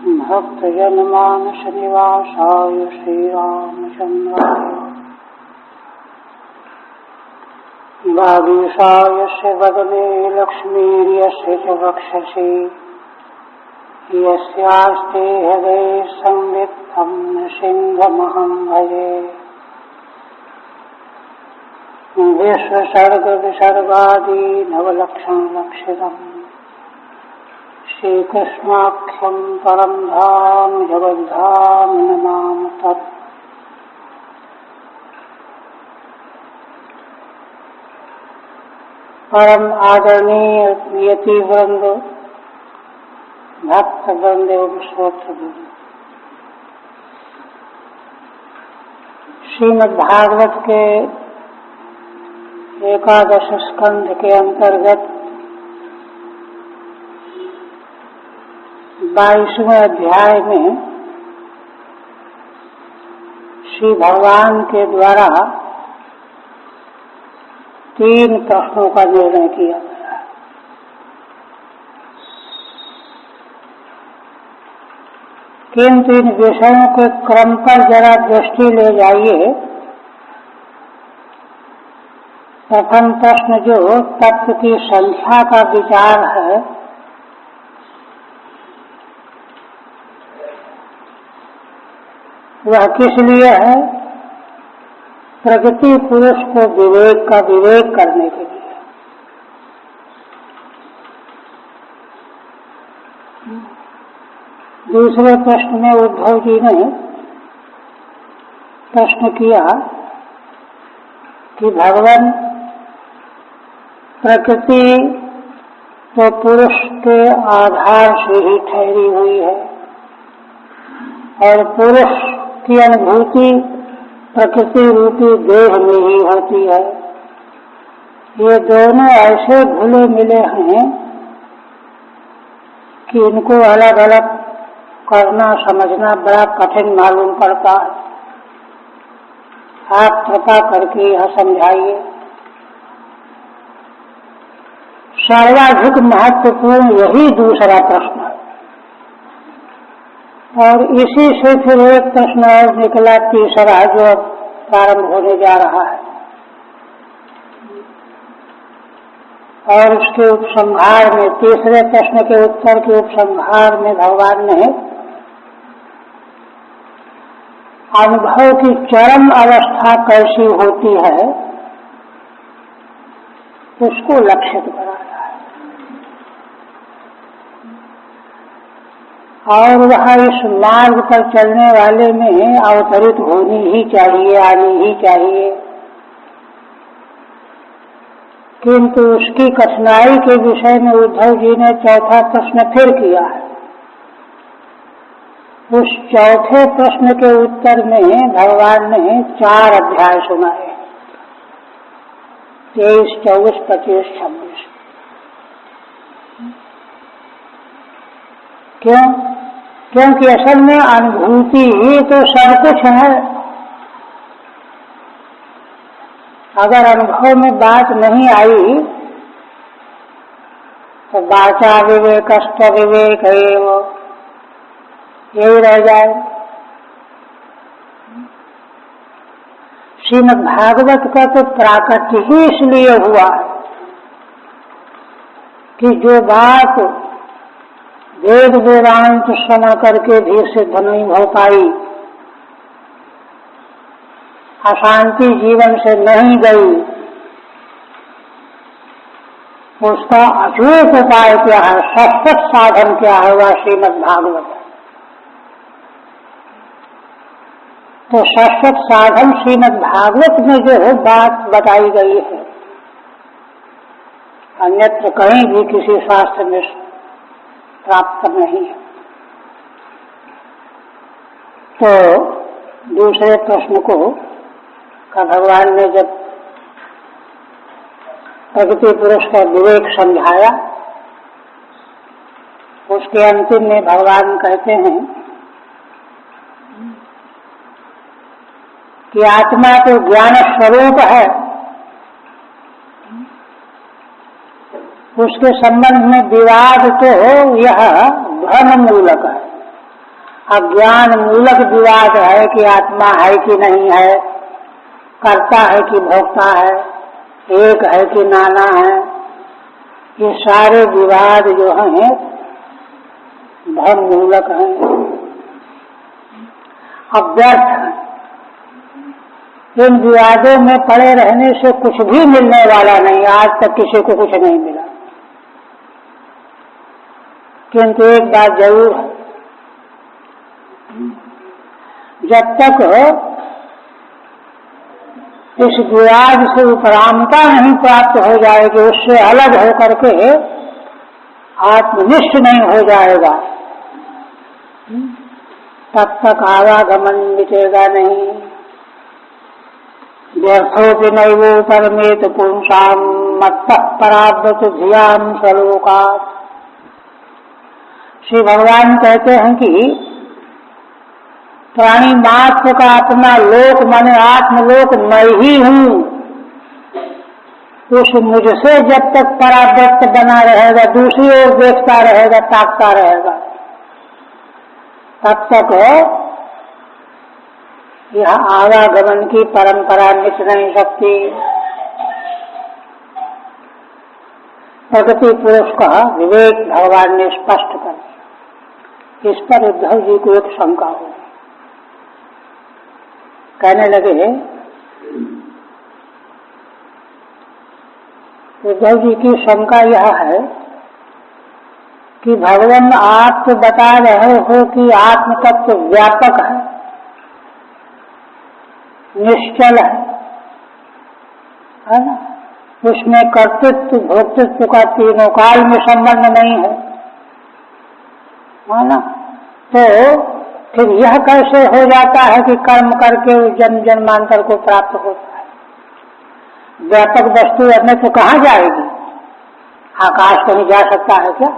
भक्तजनमानसनिवासाय श्रीरामचन्द्राय वागीशायस्य वदने लक्ष्मीर्यस्य च वक्षसि यस्यास्ते हृदये संवित्तं नृसिंहमहं भजे। विश्वसर्गविसर्गादि नवलक्षणलक्षितम् श्रीकृष्णाख्यं परं धाम जगद्धाम नमामि तत्। परम आदरणीय यतिवृंद, भक्त वृंद एवं श्रोत्र वृंद, श्रीमद् भागवत के एकादश स्कंध के अंतर्गत 22वें अध्याय में श्री भगवान के द्वारा 3 प्रश्नों का निर्णय किया गया है। किंतु इन विषयों के क्रम पर जरा दृष्टि ले जाइए। प्रथम प्रश्न जो तत्व की संख्या का विचार है, वह किस लिए है? प्रगति पुरुष को विवेक करने के लिए। दूसरे प्रश्न में उद्धव जी ने प्रश्न किया कि भगवान प्रकृति तो पुरुष के आधार से ही ठहरी हुई है और पुरुष की अनुभूति प्रकृति रूपी देह में ही होती है। ये दोनों ऐसे घुले मिले हैं कि इनको अलग अलग करना समझना बड़ा कठिन मालूम पड़ता है। आप कृपा करके यह समझाइए। सर्वाधिक महत्वपूर्ण यही दूसरा प्रश्न है और इसी से फिर एक प्रश्न और निकला तीसरा जो प्रारंभ होने जा रहा है और उसके उपसंहार में तीसरे प्रश्न के उत्तर के उपसंहार में भगवान ने अनुभव की चरम अवस्था कैसी होती है उसको लक्षित बनाया है और वह इस मार्ग पर चलने वाले में अवतरित होनी ही चाहिए, आनी ही चाहिए। किंतु उसकी कठिनाई के विषय में उद्धव जी ने चौथा प्रश्न फिर किया है। उस चौथे प्रश्न के उत्तर में भगवान ने 4 अध्याय सुनाए, 23, 24, 25, 26। क्यों? क्योंकि असल में अनुभूति ही तो सब कुछ है। अगर अनुभव में बात नहीं आई तो वाचा विवेकस्त विवेक है, वो यही रह जाए। श्रीमद् भागवत का तो प्राकट्य ही इसलिए हुआ कि जो बात वेद वेदांत श्रवण करके भी सिद्ध नहीं हो पाई, अशांति जीवन से नहीं गई, उसका अचूक उपाय क्या है, शाश्वत साधन क्या है, वह श्रीमद् भागवत है। तो शाश्वत साधन श्रीमद् भागवत में जो बात बताई गई है अन्यत्र कहीं भी किसी शास्त्र में प्राप्त नहीं है। तो दूसरे प्रश्न को का भगवान ने जब प्रकृति पुरुष का विवेक समझाया, उसके अंतिम में भगवान कहते हैं कि आत्मा तो ज्ञान स्वरूप है, उसके संबंध में विवाद तो यह भ्रम मूलक है। अज्ञान मूलक विवाद है कि आत्मा है कि नहीं है, कर्ता है कि भोक्ता है, एक है कि नाना है। ये सारे विवाद जो हैं भ्रम मूलक हैं, अव्यर्थ हैं। इन विवादों में पड़े रहने से कुछ भी मिलने वाला नहीं। आज तक किसी को कुछ नहीं मिला। किंतु एक बात जरूर है, जब तक इस विवाद से उपरामता नहीं प्राप्त हो जाएगी, उससे अलग होकर के आत्मनिष्ठ नहीं हो जाएगा, तब तक आवागमन मिटेगा नहीं। व्यर्थोपि नैवो परमेत पुंसाम मत्तः पराव्रत धियाम स्वलोकात्। श्री भगवान कहते हैं कि प्राणी मात्र का अपना लोक माने आत्मलोक मैं ही हूँ। उस मुझसे जब तक पराव्रत बना रहेगा, दूसरी ओर देखता रहेगा, ताकता रहेगा, तब तक यह आवागमन की परंपरा मिट नहीं सकती। प्रगति पुरुष का विवेक भगवान ने स्पष्ट कर दिया। इस पर उद्धव जी को एक शंका हो, कहने लगे, उद्धव जी की शंका यह है कि भगवान आप तो बता रहे हो कि आत्म तत्व व्यापक है, निश्चल है ना, उसमें कर्तृत्व भोक्तृत्व का तीनों काल में संबंध नहीं है ना, तो फिर यह कैसे हो जाता है कि कर्म करके जन्म जन्मांतर को प्राप्त होता है? व्यापक वस्तु अपने तो कहाँ जाएगी? आकाश कहीं जा सकता है क्या?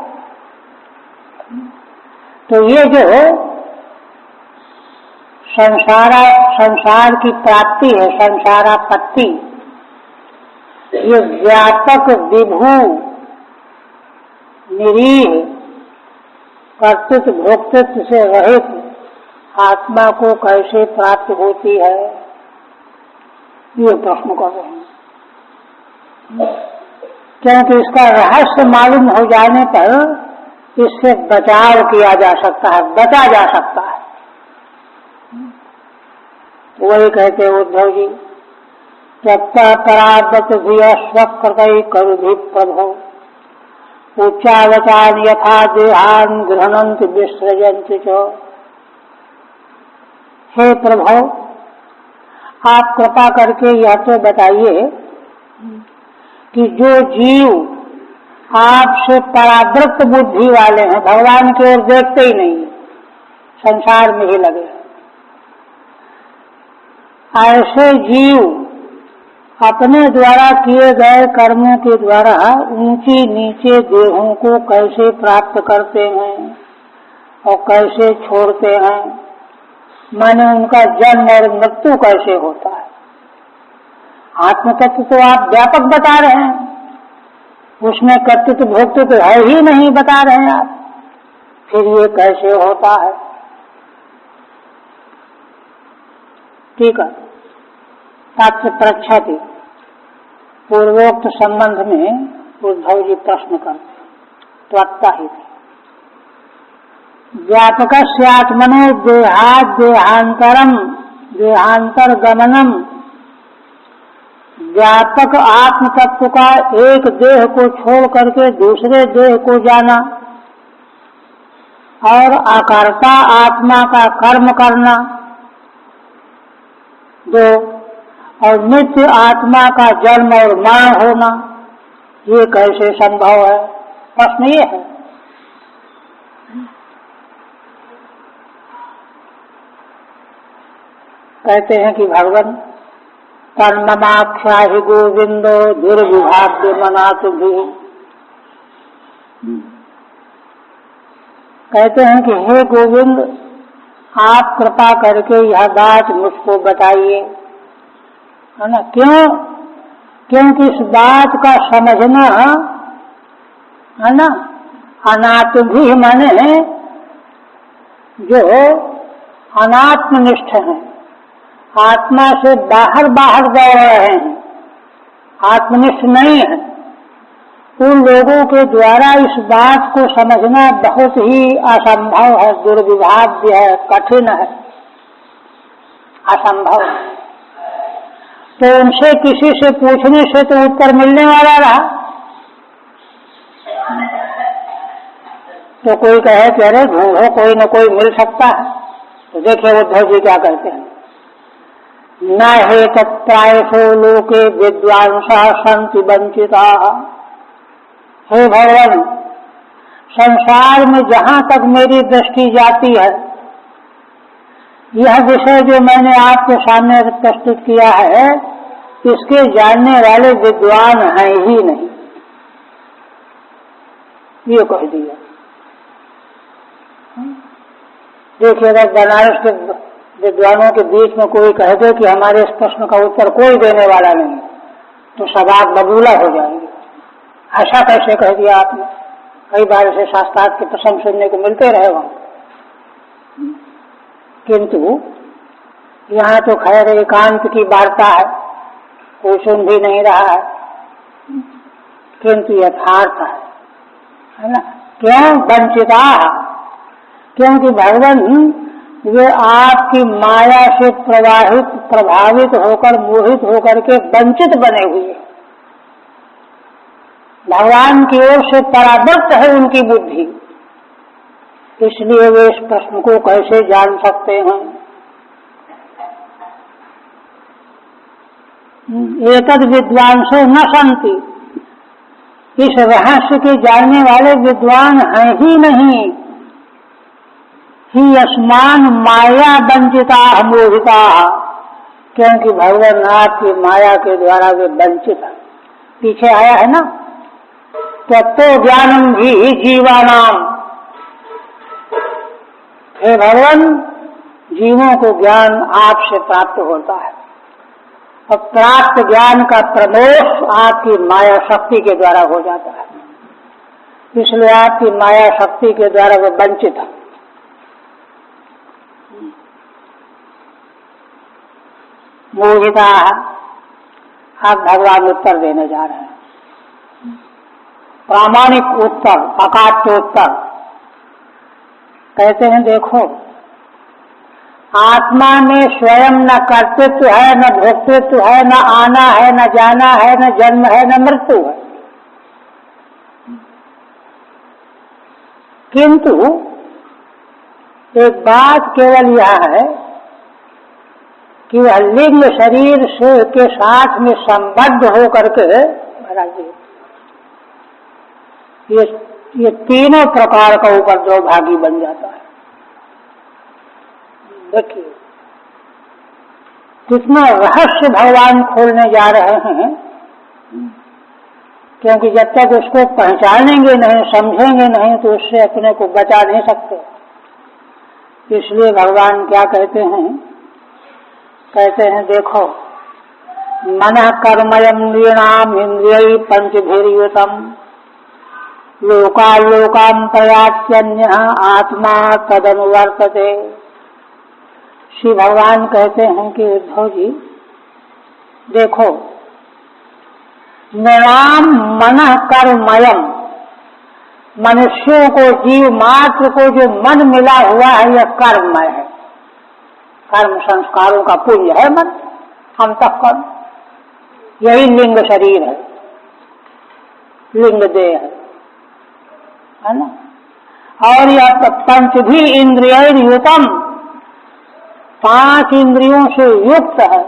तो ये जो संसार की प्राप्ति है, संसारापत्ति, ये व्यापक विभू निरीह कर्तृत्व भोक्तृत्व से रहित आत्मा को कैसे प्राप्त होती है, ये प्रश्न कर रहे हैं। क्योंकि इसका रहस्य मालूम हो जाने पर इससे बचाव किया जा सकता है, बचा जा सकता है। वही कहते उद्धव जी, त्यक्ता पराव्रत धिया स्वकृतै करुभि प्रभो उच्चावचान यथा देहान गृहणंत विसृजंत च। हे प्रभो, आप कृपा करके यह तो बताइए कि जो जीव आपसे परावृत्त बुद्धि वाले हैं, भगवान की ओर देखते ही नहीं, संसार में ही लगे, ऐसे जीव अपने द्वारा किए गए कर्मों के द्वारा ऊंची नीचे देहों को कैसे प्राप्त करते हैं और कैसे छोड़ते हैं, माने उनका जन्म और मृत्यु कैसे होता है। आत्म तत्व तो आप व्यापक बता रहे हैं, उसमें कर्तृत्व भोक्तृत्व है ही नहीं बता रहे हैं आप, फिर ये कैसे होता है? ठीक है, तात्पर्य प्रच्छति पूर्वोक्त संबंध में उद्धव जी प्रश्न करते, त्वत्ता ही व्यापक आत्मनो देहाद देहांतरम देहांतर गमनम, व्यापक आत्म तत्व का एक देह को छोड़ करके दूसरे देह को जाना और अकर्ता आत्मा का कर्म करना दो, और नित्य आत्मा का जन्म और मरण होना, ये कैसे संभव है? प्रश्न ये है। कहते हैं कि भगवान तन्ममाख्या ही गोविंदो दुर्विभाव्य मनातु भी, कहते हैं कि हे गोविंद, आप कृपा करके यह बात मुझको बताइए, है ना। क्यों? क्योंकि इस बात का समझना, है ना, अनातु भी माने जो अनात्मनिष्ठ हैं, आत्मा से बाहर बाहर दौड़ रहे हैं, आत्मनिष्ठ नहीं है, उन लोगों के द्वारा इस बात को समझना बहुत ही असंभव है, दुर्विभाव्य है, कठिन है, असंभव है। तो उनसे किसी से पूछने से तो उत्तर मिलने वाला रहा। तो कोई कहे कि अरे ढूंढो, कोई न कोई मिल सकता है। तो देखिए उद्धव जी क्या कहते हैं, न हे तत्प्रायसो लोके विद्वांसा सन्ति वंचिता। हे भगवान, संसार में जहां तक मेरी दृष्टि जाती है, यह विषय जो मैंने आपके सामने प्रस्तुत किया है, इसके जानने वाले विद्वान हैं ही नहीं, ये कह दिया। देखिए, अगर बनारस के विद्वानों के बीच में कोई कह दे कि हमारे इस प्रश्न का उत्तर कोई देने वाला नहीं, तो सबाब बबूला हो जाएंगे। ऐसा कैसे कह दिया आपने? कई बार ऐसे शास्त्रार्थ के प्रसंग सुनने को मिलते रहे वहां, किंतु यहाँ तो खैर एकांत की वार्ता है, कोई सुन भी नहीं रहा है, किंतु यथार्थ है ना। क्यों वंचिता? क्योंकि भगवान वे आपकी माया से प्रभावित होकर, मोहित होकर के वंचित बने हुए, भगवान की ओर से परावृत्त है उनकी बुद्धि, इसलिए वे इस प्रश्न को कैसे जान सकते हैं। एतद विद्वांसो न सन्ति, इस रहस्य के जानने वाले विद्वान हैं ही नहीं। ही अस्मान माया वंचिता मोहिता, क्योंकि भगवान आपकी माया के द्वारा वे वंचित है। पीछे आया है ना, तत्तो ज्ञानम ही जीवानाम। हे भगवान, जीवों को ज्ञान आपसे प्राप्त होता है, और प्राप्त ज्ञान का प्रमोश आपकी माया शक्ति के द्वारा हो जाता है, इसलिए आपकी माया शक्ति के द्वारा वे वंचित है। मोहिता। आप भगवान उत्तर देने जा रहे हैं, प्रामाणिक उत्तर, अकाट्योत्तर। कहते हैं देखो, आत्मा में स्वयं न कर्तृत्व है, न भोक्तृत्व है, न आना है, न जाना है, न जन्म है, न मृत्यु है, किंतु एक बात केवल यह है कि वह लिंग शरीर से के साथ में संबद्ध होकर के ये तीनों प्रकार का उपद्रवभागी बन जाता है। देखिए कितना रहस्य भगवान खोलने जा रहे हैं, क्योंकि जब तक उसको पहचानेंगे नहीं, समझेंगे नहीं, तो उससे अपने को बचा नहीं सकते। इसलिए भगवान क्या कहते हैं, कहते हैं देखो, मनः कर्मयम् नृणाम् इंद्रियै पंचभिर्युतम् लोकालोकाम् प्रयात्यन्यः आत्मा तदनुवर्तते। श्री भगवान कहते हैं कि उद्धव जी देखो, नृणाम् मनः कर्मयम्, मनुष्यों को, जीव मात्र को जो मन मिला हुआ है, यह कर्ममय है। कर्म संस्कारों का पुंज है मन, हम तक कर्म, यही लिंग शरीर है, लिंग देह है ना। और यह पंच भी इंद्रिय युतम, 5 इंद्रियों से युक्त है।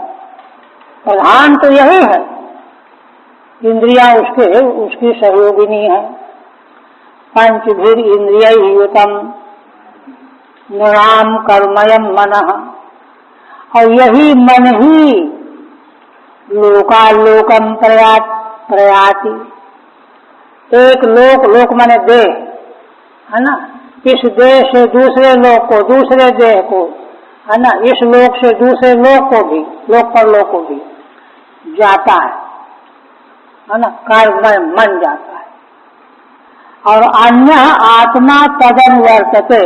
प्रधान तो यही है, इंद्रियां उसकी सहयोगिनी है। पंचभिर इंद्रिय युतम नृणाम् कर्मयम् मनः, और यही मन ही लोकालोकम प्रयाति, एक लोक, लोक माने देह है ना, इस देह से दूसरे लोक को, दूसरे देह को है ना, इस लोक से दूसरे लोक को भी, लोक पर लोक को भी जाता है ना, कर्ममय मन जाता है। और अन्य आत्मा तदनुवर्तते,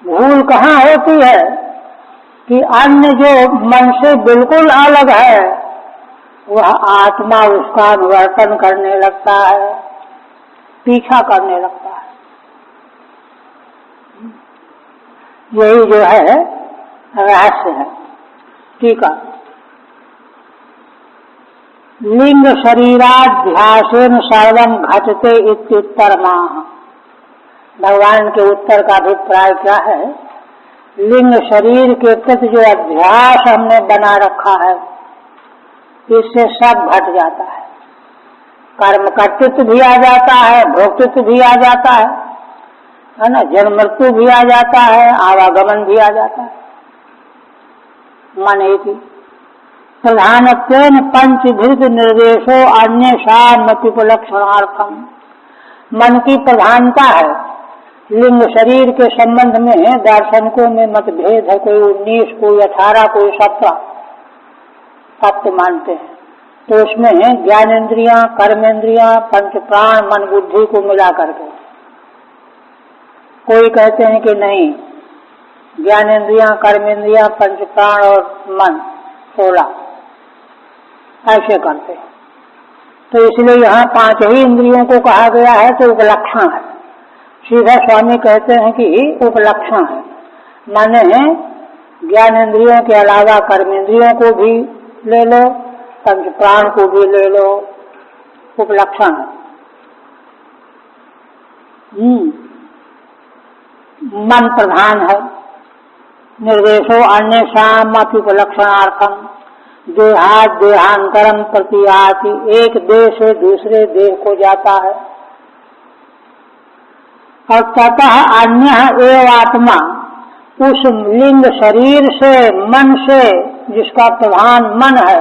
भूल कहाँ होती है कि अन्य जो मन से बिल्कुल अलग है वह आत्मा उसका अनुवर्तन करने लगता है, पीछा करने लगता है। यही जो है रहस्य है। ठीक है। लिंग शरीराध्यासेन सर्वम घटते इत्युत्तरमाह। भगवान के उत्तर का अभिप्राय क्या है? लिंग शरीर के प्रति जो अध्यास हमने बना रखा है इससे सब घट जाता है। कर्म कर्तृत्व भी आ जाता है, भोक्तृत्व भी आ जाता है ना, जन्म मृत्यु भी आ जाता है, आवागमन भी आ जाता है। मन एक ही। प्रधानत्वेन पंचभृत निर्देशो अन्येषामप्युपलक्षणार्थम। मन की प्रधानता है। लिंग शरीर के संबंध में दार्शनिकों में मतभेद है, कोई 19, कोई 18, कोई 17 तत्व मानते हैं। तो उसमें ज्ञानेन्द्रियां, कर्मेंद्रियां, पंच प्राण, मन बुद्धि को मिला करके। कोई कहते हैं कि नहीं, ज्ञानेन्द्रियां, कर्मेंद्रियां, पंच प्राण और मन 16 ऐसे करते हैं। तो इसलिए यहाँ 5 ही इंद्रियों को कहा गया है तो उपलक्षण है। सीधा स्वामी कहते हैं कि उपलक्षण है, माने ज्ञानेन्द्रियों के अलावा कर्मेंद्रियों को भी ले लो, पंच प्राण को भी ले लो, उपलक्षण है। मन प्रधान है। निर्देशो अन्येषामप्युपलक्षणार्थम देहात् देहांतरम प्रतियाति। एक देह से दूसरे देह को जाता है। और ततः अन्य एव आत्मा, उस लिंग शरीर से, मन से, जिसका प्रधान मन है,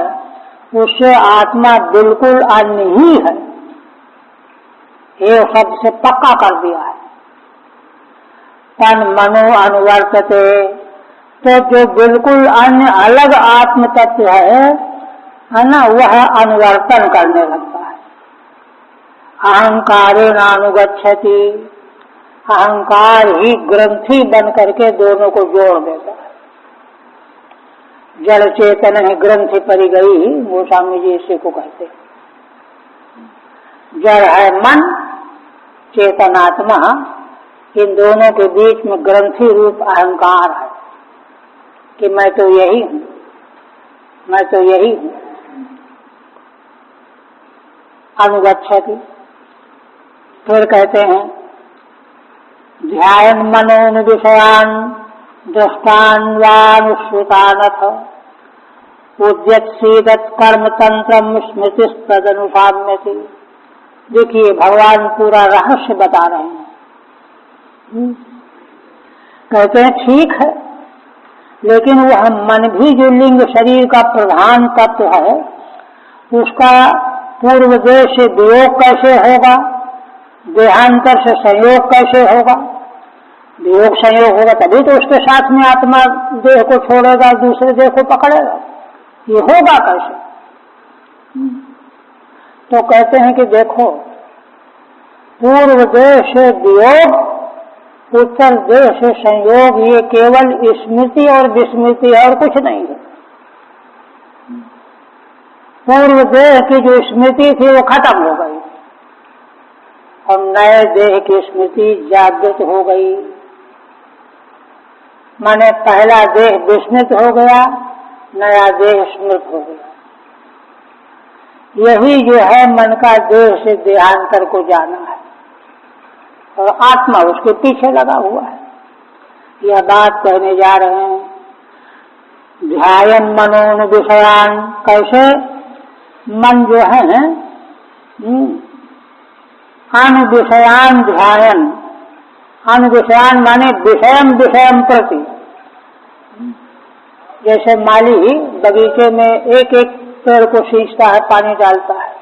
उससे आत्मा बिल्कुल अन्य ही है। ये शब्द से पक्का कर दिया है। तन मनो अनुवर्तते, तो जो बिल्कुल अन्य अलग आत्म तत्व है ना, वह अनुवर्तन करने लगता है। अहंकारेण अनुगच्छति। अहंकार ही ग्रंथि बन करके दोनों को जोड़ देता है। जड़ चेतन है ग्रंथि परी गई, गोस्वामी जी इसी को कहते हैं। जड़ है मन, चेतनात्मा, इन दोनों के बीच में ग्रंथि रूप अहंकार है कि मैं तो यही हूं, मैं तो यही हूं। अनुगच्छति। फिर कहते हैं ध्यान मनोन विषयान दृष्टान वानुश्रुतानथ उद्यत्सीदत् कर्म तंत्रम स्मृति तदनुसाम्यति। देखिए भगवान पूरा रहस्य बता रहे हैं। कहते हैं ठीक है, लेकिन वह मन भी जो लिंग शरीर का प्रधान तत्व है, उसका पूर्व देह से वियोग कैसे होगा, देहांतर से संयोग कैसे होगा। वियोग संयोग होगा तभी तो उसके साथ में आत्मा देह को छोड़ेगा, दूसरे देह को पकड़ेगा। ये होगा कैसे? तो कहते हैं कि देखो, पूर्व देह से वियोग, उत्तर देह से संयोग, ये केवल स्मृति और विस्मृति है और कुछ नहीं है। पूर्व देह की जो स्मृति थी वो खत्म हो गई और नए देह की स्मृति जागृत हो गई। माने पहला देह विस्मृत हो गया, नया देह स्मृत हो गया। यही जो है मन का देह से देहांतर को जाना है और आत्मा उसके पीछे लगा हुआ है। यह बात कहने जा रहे हैं। ध्यायन मनोन विषयान। कैसे? मन जो है अनुविषयान ध्यायन। अनुविषयान माने विषयम विषयम प्रति। जैसे माली बगीचे में एक एक पेड़ को सींचता है, पानी डालता है,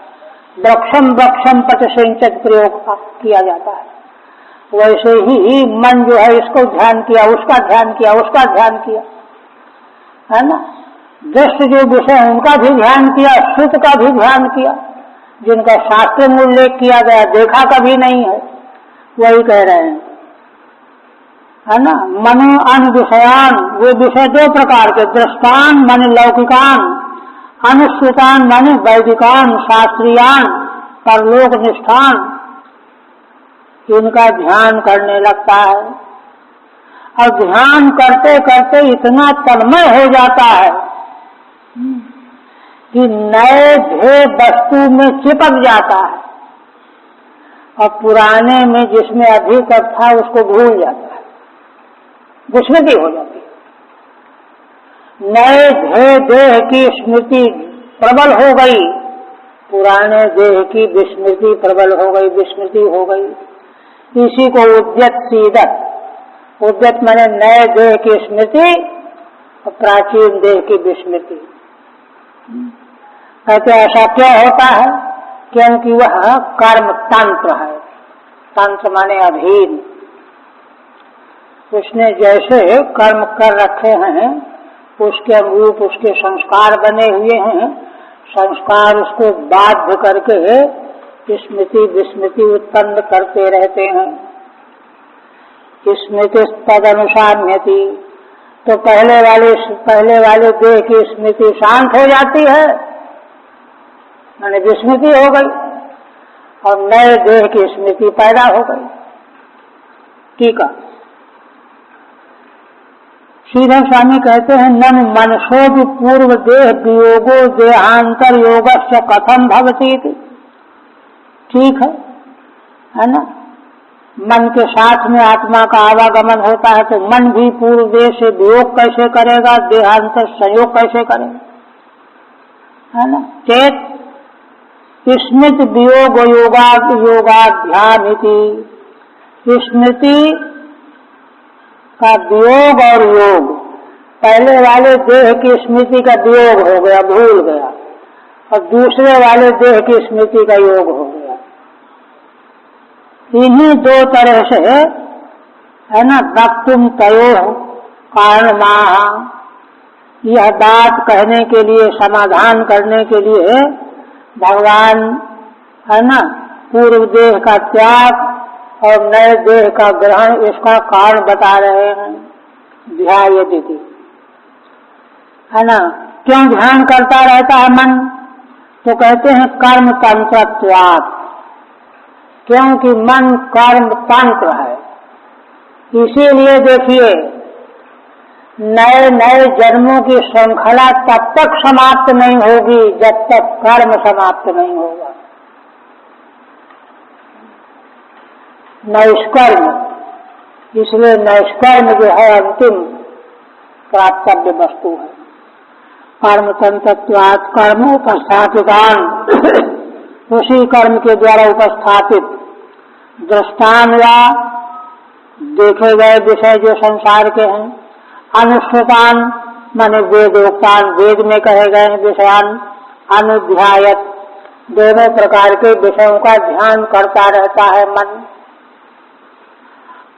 वृक्षम वृक्षम पट सिंचत प्रयोग किया जाता है। वैसे ही मन जो है इसको ध्यान किया, उसका ध्यान किया, उसका ध्यान किया, है ना। दृष्ट जो विषय उनका भी ध्यान किया, श्रुत का भी ध्यान किया, जिनका शास्त्र में उल्लेख किया गया देखा कभी नहीं है, वही कह रहे हैं। है ना। मनो अन विषयान, वे विषय दो प्रकार के, दृष्टान माने लौकिकान, अनुश्रुतान माने वैदिकान शास्त्रीयान परलोक निष्ठान, इनका ध्यान करने लगता है। और ध्यान करते करते इतना तन्मय हो जाता है कि नए ध्येय वस्तु में चिपक जाता है और पुराने में जिसमें अधिक था उसको भूल जाता है, विस्मृति हो जाती है। नए ध्येय देह की स्मृति प्रबल हो गई, पुराने देह की विस्मृति प्रबल हो गई, विस्मृति हो गई। इसी को उद्यत सीदत, उद्यत माने नए देह की स्मृति और प्राचीन देह की विस्मृति। कहते ऐसा क्या होता है? क्योंकि वह कर्म तंत्र है। तंत्र माने अधीन। उसने जैसे कर्म कर रखे हैं उसके अनुरूप उसके संस्कार बने हुए हैं, संस्कार उसको बाध्य करके स्मृति विस्मृति उत्पन्न करते रहते हैं। स्मृति तद अनुसाम्यति, तो पहले वाले देह की स्मृति शांत हो जाती है, माने विस्मृति हो गई, और नए देह की स्मृति पैदा हो गई। ठीक है। श्रीधर स्वामी कहते हैं नन मनसो भी पूर्व देह वियोगो देहांतर योगस्य कथम भवती। ठीक है ना। मन के साथ में आत्मा का आवागमन होता है तो मन भी पूर्व देह से वियोग कैसे करेगा, देहांतर संयोग कैसे करेगा, है ना। चेत स्मृति वियोग योगाध्यान इति, स्मृति का वियोग और योग, पहले वाले देह की स्मृति का वियोग हो गया, भूल गया, और दूसरे वाले देह की स्मृति का योग हो गया। इन्हीं दो तरह से है ना वक्तुम तयो कारणमाह, यह बात कहने के लिए, समाधान करने के लिए भगवान है ना पूर्व देह का त्याग और नए देह का ग्रहण, इसका कारण बता रहे हैं। ध्यायति, है ना। क्यों ध्यान करता रहता है मन? तो कहते हैं कर्म तंत्रत्वात्, क्योंकि मन कर्म तंत्र है। इसीलिए देखिए नए नए जन्मों की श्रृंखला तब तक समाप्त नहीं होगी जब तक कर्म समाप्त नहीं होगा। नैष्कर्म, इसलिए नैष्कर्म जो है अंतिम प्राप्तव्य वस्तु है। कर्म तंत्रत्वात् कर्मोपस्थापितान, उसी कर्म के द्वारा उपस्थापित दृष्टान या देखे गए विषय जो संसार के हैं, अनुष्ठान माने वेदोक्तान, वेद में कहे गए विषयान, अनुध्यायत, दोनों प्रकार के विषयों का ध्यान करता रहता है मन।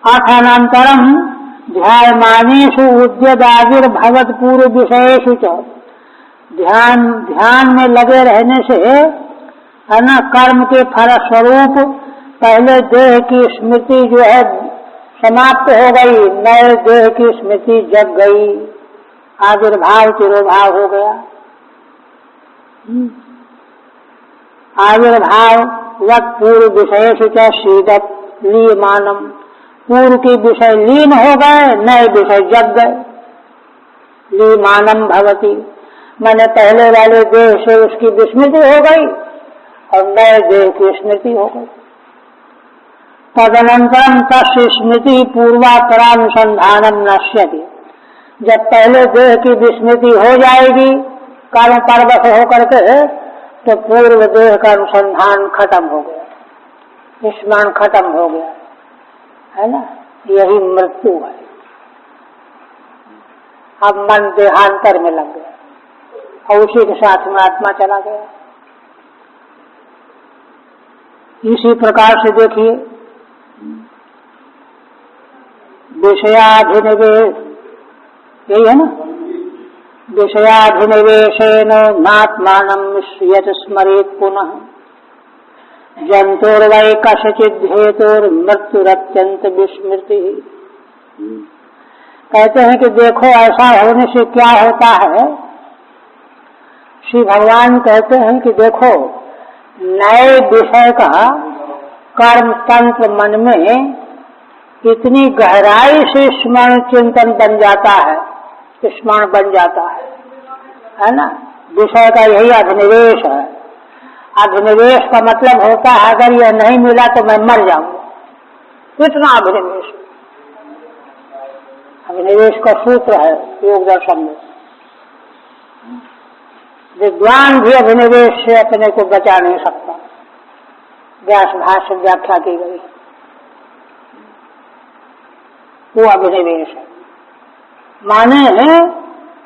अथानंतरम ध्यायमानेषु उद्यदाविर्भवत पूर्व विषयेषु च, ध्यान में लगे रहने से है ना कर्म के फल स्वरूप पहले देह की स्मृति जो है समाप्त हो गई, नए देह की स्मृति जग गई, आविर्भाव तिरोभाव हो गया। आविर्भाव वत पूर्व विषय से शीदत लीयमानम, पूर्व के विषय लीन हो गए, नए विषय जग गए। लीयमानम भवती, मैंने पहले वाले देह से उसकी विस्मृति हो गई और नए देह की स्मृति हो गई। तदनंतरम तस्य स्मृति पूर्वापरानुसंधानम नश्यति, जब पहले देह की विस्मृति हो जाएगी कर्म परवश होकर के, तो पूर्व देह का अनुसंधान खत्म हो गया, स्मरण खत्म हो गया, है ना। यही मृत्यु है। अब मन देहांतर में लग गया और उसी के साथ में आत्मा चला गया। इसी प्रकार से देखिए विषयाभिनिवेश, यही है ना, विषयाभिनिवेशेन नात्मानं विस्मृत स्मरेत् पुनः, जंतुर्वै कस्यचिद् हेतुर्मृत्युरत्यंत विस्मृति। कहते हैं कि देखो ऐसा होने से क्या होता है। श्री भगवान कहते हैं कि देखो नए विषय का कर्म तंत्र मन में इतनी गहराई से स्मरण चिंतन बन जाता है, स्मरण बन जाता है ना। विषय का यही अभिनिवेश है। अभिनिवेश का मतलब होता है अगर यह नहीं मिला तो मैं मर जाऊंगा, इतना अभिनिवेश। अभिनिवेश का सूत्र है योग दर्शन में। विद्वान भी अभिनिवेश से अपने को बचा नहीं सकता। व्यास भाष्य व्याख्या की गई वो अभिनिवेश है। माने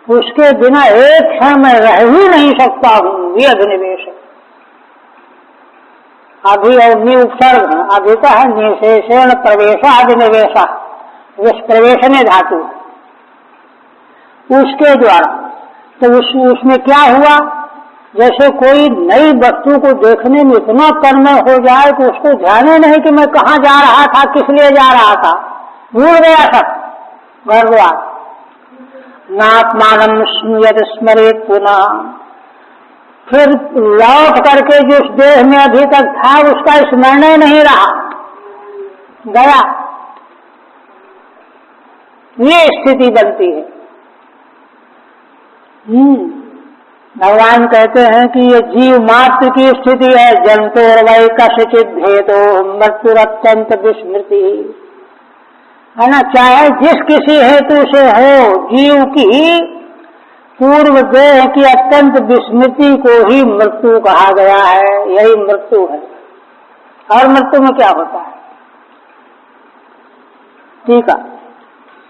उसके बिना एक क्षण में रह ही नहीं सकता हूं, ये अभिनिवेश है। अभी और नि उपसर्ग अभिता है निशेषण प्रवेश अभिनिवेश, प्रवेशने धातु उसके द्वारा। तो उसमें क्या हुआ, जैसे कोई नई वस्तु को देखने में इतना तन्मय हो जाए कि उसको ध्यान ही नहीं कि मैं कहाँ जा रहा था, किस लिए जा रहा था, भूल गया सब घर द्वार। नात्मानम स्मृत स्मरेत पुनः, फिर लौट करके जिस देह में अभी तक था उसका स्मरण नहीं रहा, गया। ये स्थिति बनती है। भगवान कहते हैं कि ये जीव मात्र की स्थिति है। जंतुर वै कश्चित् भेदो मृत्युरत्यंत विस्मृति, है ना। चाहे जिस किसी हेतु से हो, जीव की पूर्व देह की अत्यंत विस्मृति को ही मृत्यु कहा गया है। यही मृत्यु है। और मृत्यु में क्या होता है, ठीक है।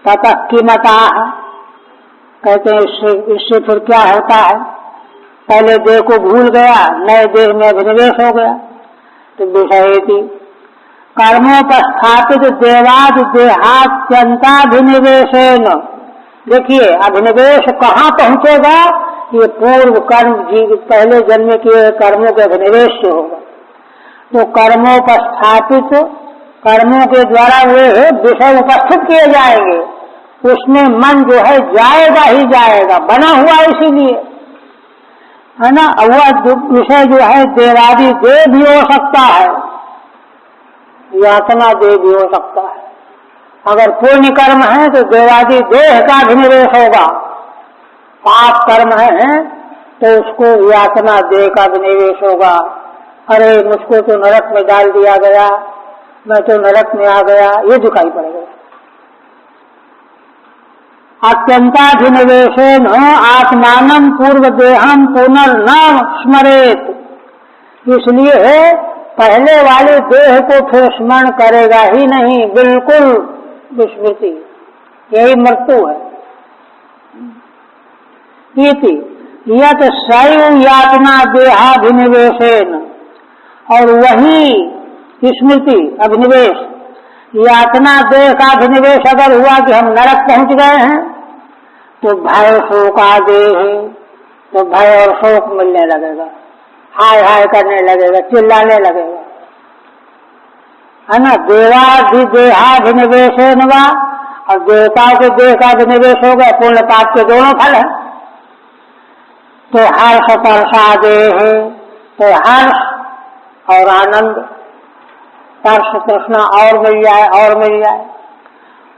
ततः किमता कहते हैं इससे फिर क्या होता है। पहले देह को भूल गया, नए देह में अभिनिवेश हो गया। तो विषय थी कर्मोपस्थापित देवाद देहात्यंताभिनिवेशेन। देखिए अभिनिवेश कहाँ पहुंचेगा, ये पूर्व कर्म पहले जन्म किए कर्मों के अभिनिवेश से होगा। तो कर्मोपस्थापित, कर्मों के द्वारा वे विषय उपस्थित किए जाएंगे, उसमें मन जो है जाएगा ही जाएगा, बना हुआ इसीलिए, है ना। वह विषय जो है देवादि देह भी हो सकता है, यातना देह भी हो सकता है। अगर पुण्य कर्म है तो देवादि देह का अभिनिवेश होगा, पाप कर्म है तो उसको यातना देह का अभिनिवेश होगा। अरे मुझको तो नरक में डाल दिया गया, मैं तो नरक में आ गया, ये दिखाई पड़ेगा। अत्यंताभिनिवेशेन आत्मानं पूर्व देहम पुनर्न स्मरेत, इसलिए पहले वाले देह को फिर स्मरण करेगा ही नहीं, बिल्कुल विस्मृति, यही मृत्यु है। इति यत शैव यातना देहाभिनिवेशेन, और वही स्मृति अभिनिवेश यातना देह का अभिनिवेश अगर हुआ कि हम नरक पहुंच गए हैं, तो भय शोकादेह, तो भय और शोक मिलने लगेगा, हाय हाय करने लगेगा, चिल्लाने लगेगा, है ना। देवादि देहाभिनिवेशेन वा, और देवताओं के देह का अभिनिवेश हो गया, पुण्य पाप के दोनों फल है। तो हर्ष परसादेह, तो हर्ष और आनंद, हर्ष कृष्णा और मिल जाए और मिल जाए।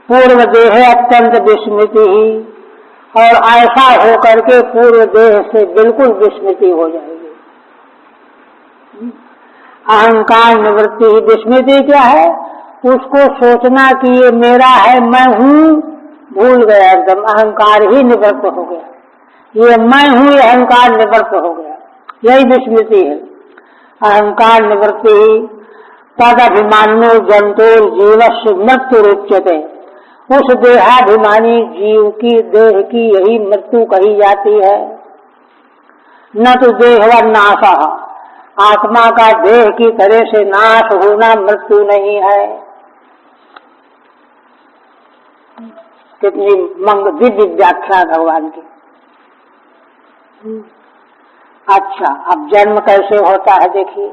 पूर्व देह अत्यंत विस्मृति ही, और ऐसा होकर के पूर्व देह से बिल्कुल विस्मृति हो जाएगी। अहंकार निवृत्ति ही, विस्मृति क्या है, उसको सोचना कि ये मेरा है, मैं हूँ, भूल गया एकदम, अहंकार ही निवृत्त हो गया। ये मैं हूँ, ये अहंकार निवृत्त हो गया, यही विस्मृति है। अहंकार निवृत्ति ही तद अभिमान्यो जंतुर जीवस्य मृत्यु रुच्यते, उस देहाभिमानी जीव की देह की यही मृत्यु कही जाती है। न तो देहवर नाश, आत्मा का देह की तरह से नाश होना मृत्यु नहीं है। कितनी दिव्य व्याख्या भगवान की। अच्छा, अब जन्म कैसे होता है देखिए।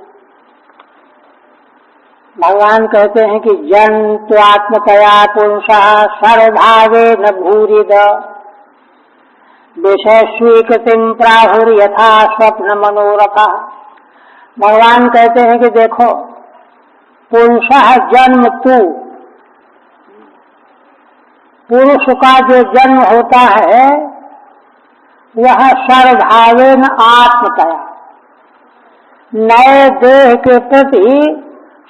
भगवान कहते हैं कि जन्त्वात्मकया पुरुषः सर्वभावेन भूरिद विषय स्वीकृतिम प्राहुर यथा स्वप्न मनोरथा। भगवान कहते हैं कि देखो, पुरुषः जन्म तू, पुरुष का जो जन्म होता है वह सर्वभावेन आत्मतया, नए देह के प्रति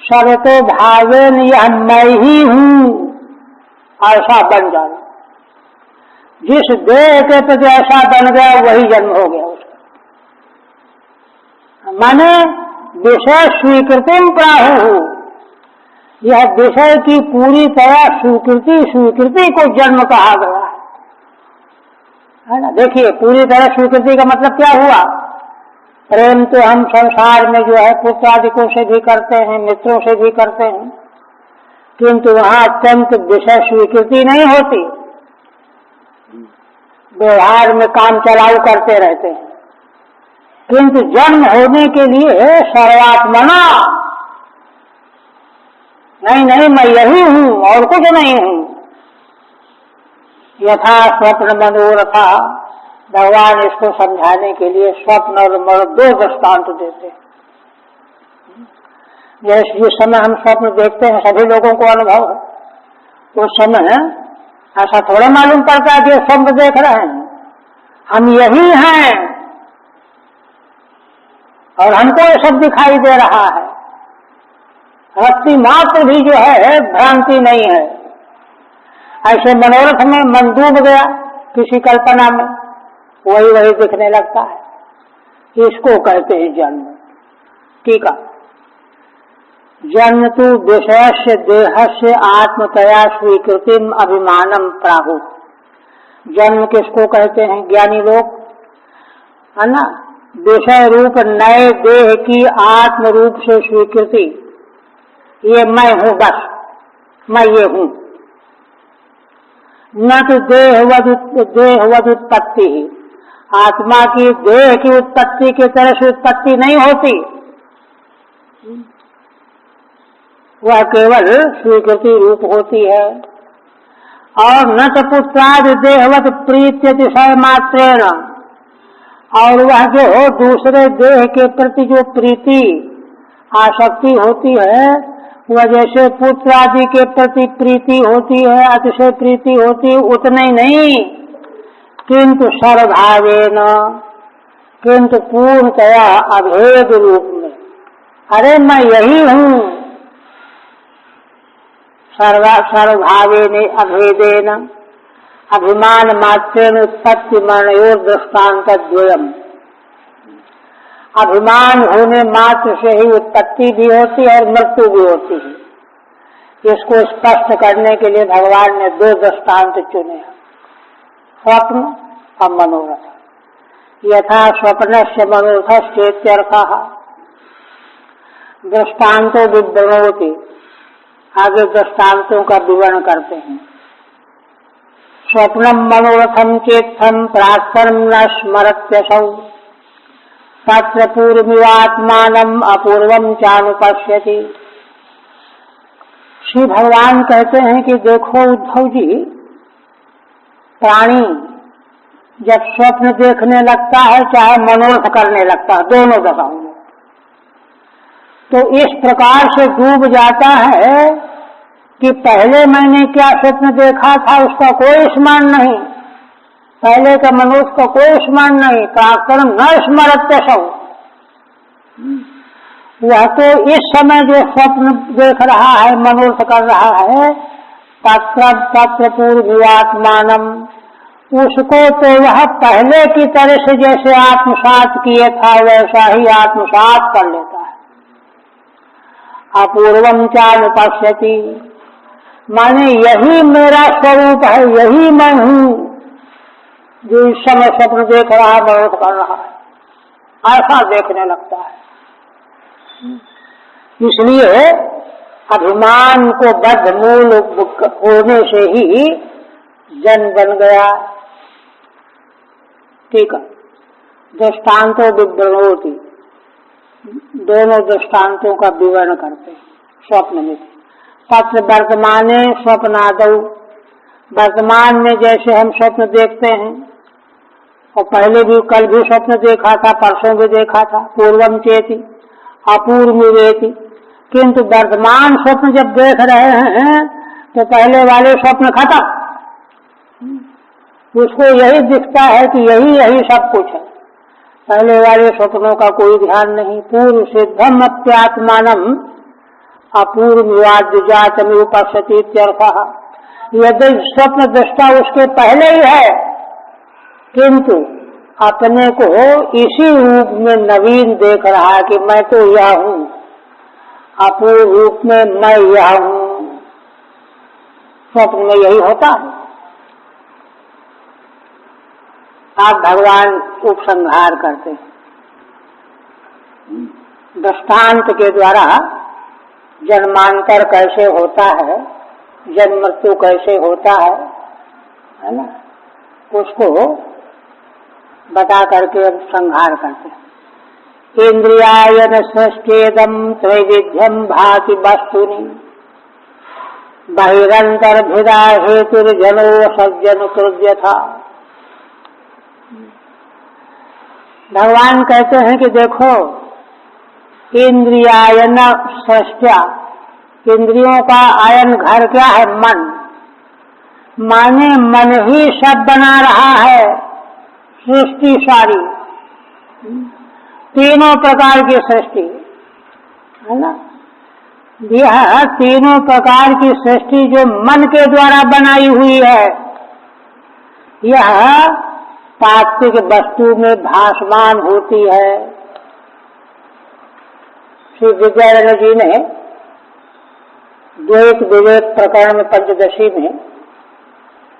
सर्वतो भावेन यह मैं ही हूँ ऐसा बन जाना। जिस देह के प्रति ऐसा बन गया वही जन्म हो गया उसका। माने विषय स्वीकृति प्राहु, यह विषय की पूरी तरह स्वीकृति को जन्म कहा गया है ना। देखिए, पूरी तरह स्वीकृति का मतलब क्या हुआ? प्रेम तो हम संसार में जो है पुत्र आदिकों से भी करते हैं, मित्रों से भी करते हैं, किंतु वहां अत्यंत विषय स्वीकृति नहीं होती, व्यवहार में काम चलाऊ करते रहते हैं। किंतु जन्म होने के लिए सर्वात्मना, नहीं मैं यही हूं और कुछ नहीं हूं, यथा स्वप्न मनोरथा। भगवान इसको समझाने के लिए स्वप्न और मनोरथ दो दृष्टांत देते हैं। जैसे जिस समय हम स्वप्न देखते हैं, सभी लोगों को अनुभव है, उस समय ऐसा थोड़ा मालूम पड़ता है कि स्वप्न देख रहे हैं, हम यही हैं और हमको ये सब दिखाई दे रहा है। रत्ती मात्र भी जो है भ्रांति नहीं है। ऐसे मनोरथ में मन डूब गया किसी कल्पना में, वही दिखने लगता है। इसको कहते हैं जन्म। ठीक है, जन्म तो विषय से देह से आत्मतया स्वीकृतिम अभिमानम प्राहु। जन्म किसको कहते हैं? ज्ञानी लोग, है ना। विषय रूप नए देह की आत्म रूप से स्वीकृति, ये मैं हूं, बस मैं ये हूं, न तो देहवद उत्पत्ति ही। आत्मा की देह की उत्पत्ति की तरह से उत्पत्ति नहीं होती, वह केवल स्वीकृति रूप होती है। और न तो पुत्रादि देहवत प्रीत्य अतिशय मात्रेण, और वह जो दूसरे देह के प्रति जो प्रीति आसक्ति होती है, वह जैसे पुत्र आदि के प्रति प्रीति होती है, अतिशय प्रीति होती है, उतने नहीं, किंतु सर्वभावेन, किंतु पूर्णतया अभेद रूप में। अरे मैं यही हूँ, सर्वभावेन अभेदेन अभिमान मात्रेण उत्पत्ति मरणयोर दृष्टांत द्वयम्। अभिमान होने मात्र से ही उत्पत्ति भी होती है और मृत्यु भी होती है। इसको स्पष्ट करने के लिए भगवान ने दो दृष्टांत चुने, स्वप्न और मनोरथ। यथा स्वप्न से मनोरथ चेत्यर्थः दृष्टांतों विवरणोति। आगे दृष्टांतों का विवरण करते हैं। स्वप्नम मनोरथम चेत्थम प्राक्तनम न स्मरत्यसौ तत्र पूर्वमिवात्मानम अपूर्वम चानुपश्यति। श्री भगवान कहते हैं कि देखो उद्धव जी, प्राणी जब स्वप्न देखने लगता है चाहे मनोरथ करने लगता है, दोनों दशाओं में, तो इस प्रकार से डूब जाता है कि पहले मैंने क्या स्वप्न देखा था उसका कोई स्मरण नहीं, पहले का मनोरथ का कोई स्मरण नहीं। प्राक्तनम न स्मरत्यसौ, वह तो इस समय जो स्वप्न देख रहा है, मनोरथ कर रहा है, तत्र पूर्वमिवात्मानम, उसको तो वह पहले की तरह से जैसे आत्मसात किए था वैसा ही आत्मसात कर लेता है। अपूर्वम चानुपश्यति, माने यही मेरा स्वरूप है, यही मैं हूँ जो इस समय स्वप्न देख रहा है, मनोरथ कर रहा है, ऐसा देखने लगता है। इसलिए अभिमान को बद्ध मूल होने से ही जन्म बन गया। ठीक है, दृष्टांतों विवरणोति, दोनों दृष्टांतों का विवरण करते हैं। स्वप्न में तत्र वर्तमाने स्वप्नादौ, वर्तमान में जैसे हम स्वप्न देखते हैं, और पहले भी कल भी स्वप्न देखा था, परसों भी देखा था, पूर्वम चेति अपूर्वमेति, किंतु वर्तमान स्वप्न जब देख रहे हैं तो पहले वाले स्वप्न खत्म, उसको यही दिखता है कि यही सब कुछ है, पहले वाले स्वप्नों का कोई ध्यान नहीं। पूर्व सिद्धम अप्यात्मानम अपूर्ववाद्यजातमिव पश्यति इत्यर्थः, यदि स्वप्न दृष्टा उसके पहले ही है, किंतु अपने को इसी रूप में नवीन देख रहा है कि मैं तो यह हूँ, अपूर्व रूप में मैं यह हूँ। स्वप्न में यही होता है। आप भगवान उपसंहार करते हैं, दृष्टांत के द्वारा जन्मांतर कैसे होता है, जन्म मृत्यु कैसे होता है ना, उसको बता करके अब संहार करते हैं। इंद्रियायन सृष्टेदम त्रैविध्यम भाति वस्तुनि बहिरंतर भिदा हेतुर्जनो सज्जन कृत्य था। भगवान कहते हैं कि देखो, इंद्रियायन सृष्टा, इंद्रियों का आयन घर क्या है? मन। माने मन ही सब बना रहा है सृष्टि सारी, तीनों प्रकार की सृष्टि है ना। यह तीनों प्रकार की सृष्टि जो मन के द्वारा बनाई हुई है, यह तात्विक वस्तु में भासमान होती है। श्री विद्यारण्य जी ने द्वैत विवेक प्रकरण में पंचदशी में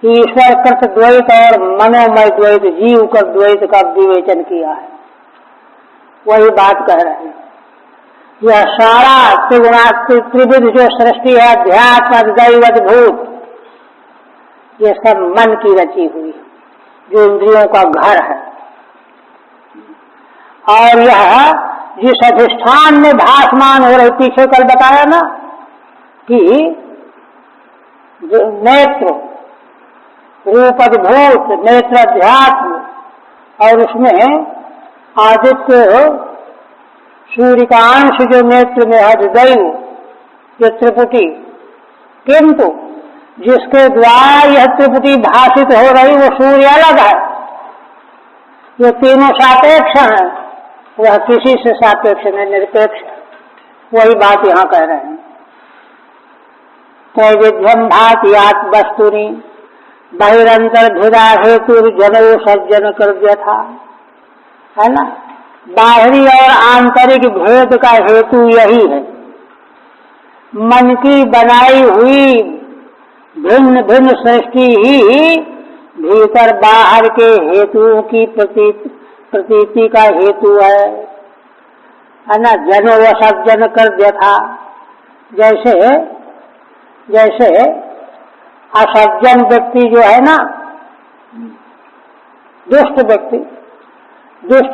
ईश्वर कृत द्वैत और मनोमय द्वैत, जीव का द्वैत का विवेचन किया है। वही बात कह रहे हैं। यह सारा त्रिगुणात्मक त्रिविध जो सृष्टि है, अध्यात्म दैवत भूत, ये सब मन की रची हुई, जो इंद्रियों का घर है। और यह जिस अधिष्ठान में भासमान हो रही, पीछे कल बताया ना कि नेत्र रूपद्भूत, नेत्र अध्यात्म, और उसमें आदित्य सूर्य का अंश जो नेत्र में है, दैव, ये त्रिपुटी, किंतु जिसके द्वारा यह त्रिपुटी भाषित हो रही वो सूर्य अलग है। ये तीनों सापेक्ष हैं, वह किसी से सापेक्ष नहीं, निरपेक्ष है। वही बात यहाँ कह रहे हैं। त्रैविध्यम भाति आत्म वस्तुनि बहिरंतर भिदा हेतु जनो सज्जन कृत्य था, है ना। बाहरी और आंतरिक भेद का हेतु यही है। मन की बनाई हुई भिन्न भिन्न सृष्टि ही भीतर बाहर के हेतुओं की प्रतीति का हेतु है ना। जनो व सज्जन कृत्य था, जैसे असज्जन व्यक्ति जो है ना, दुष्ट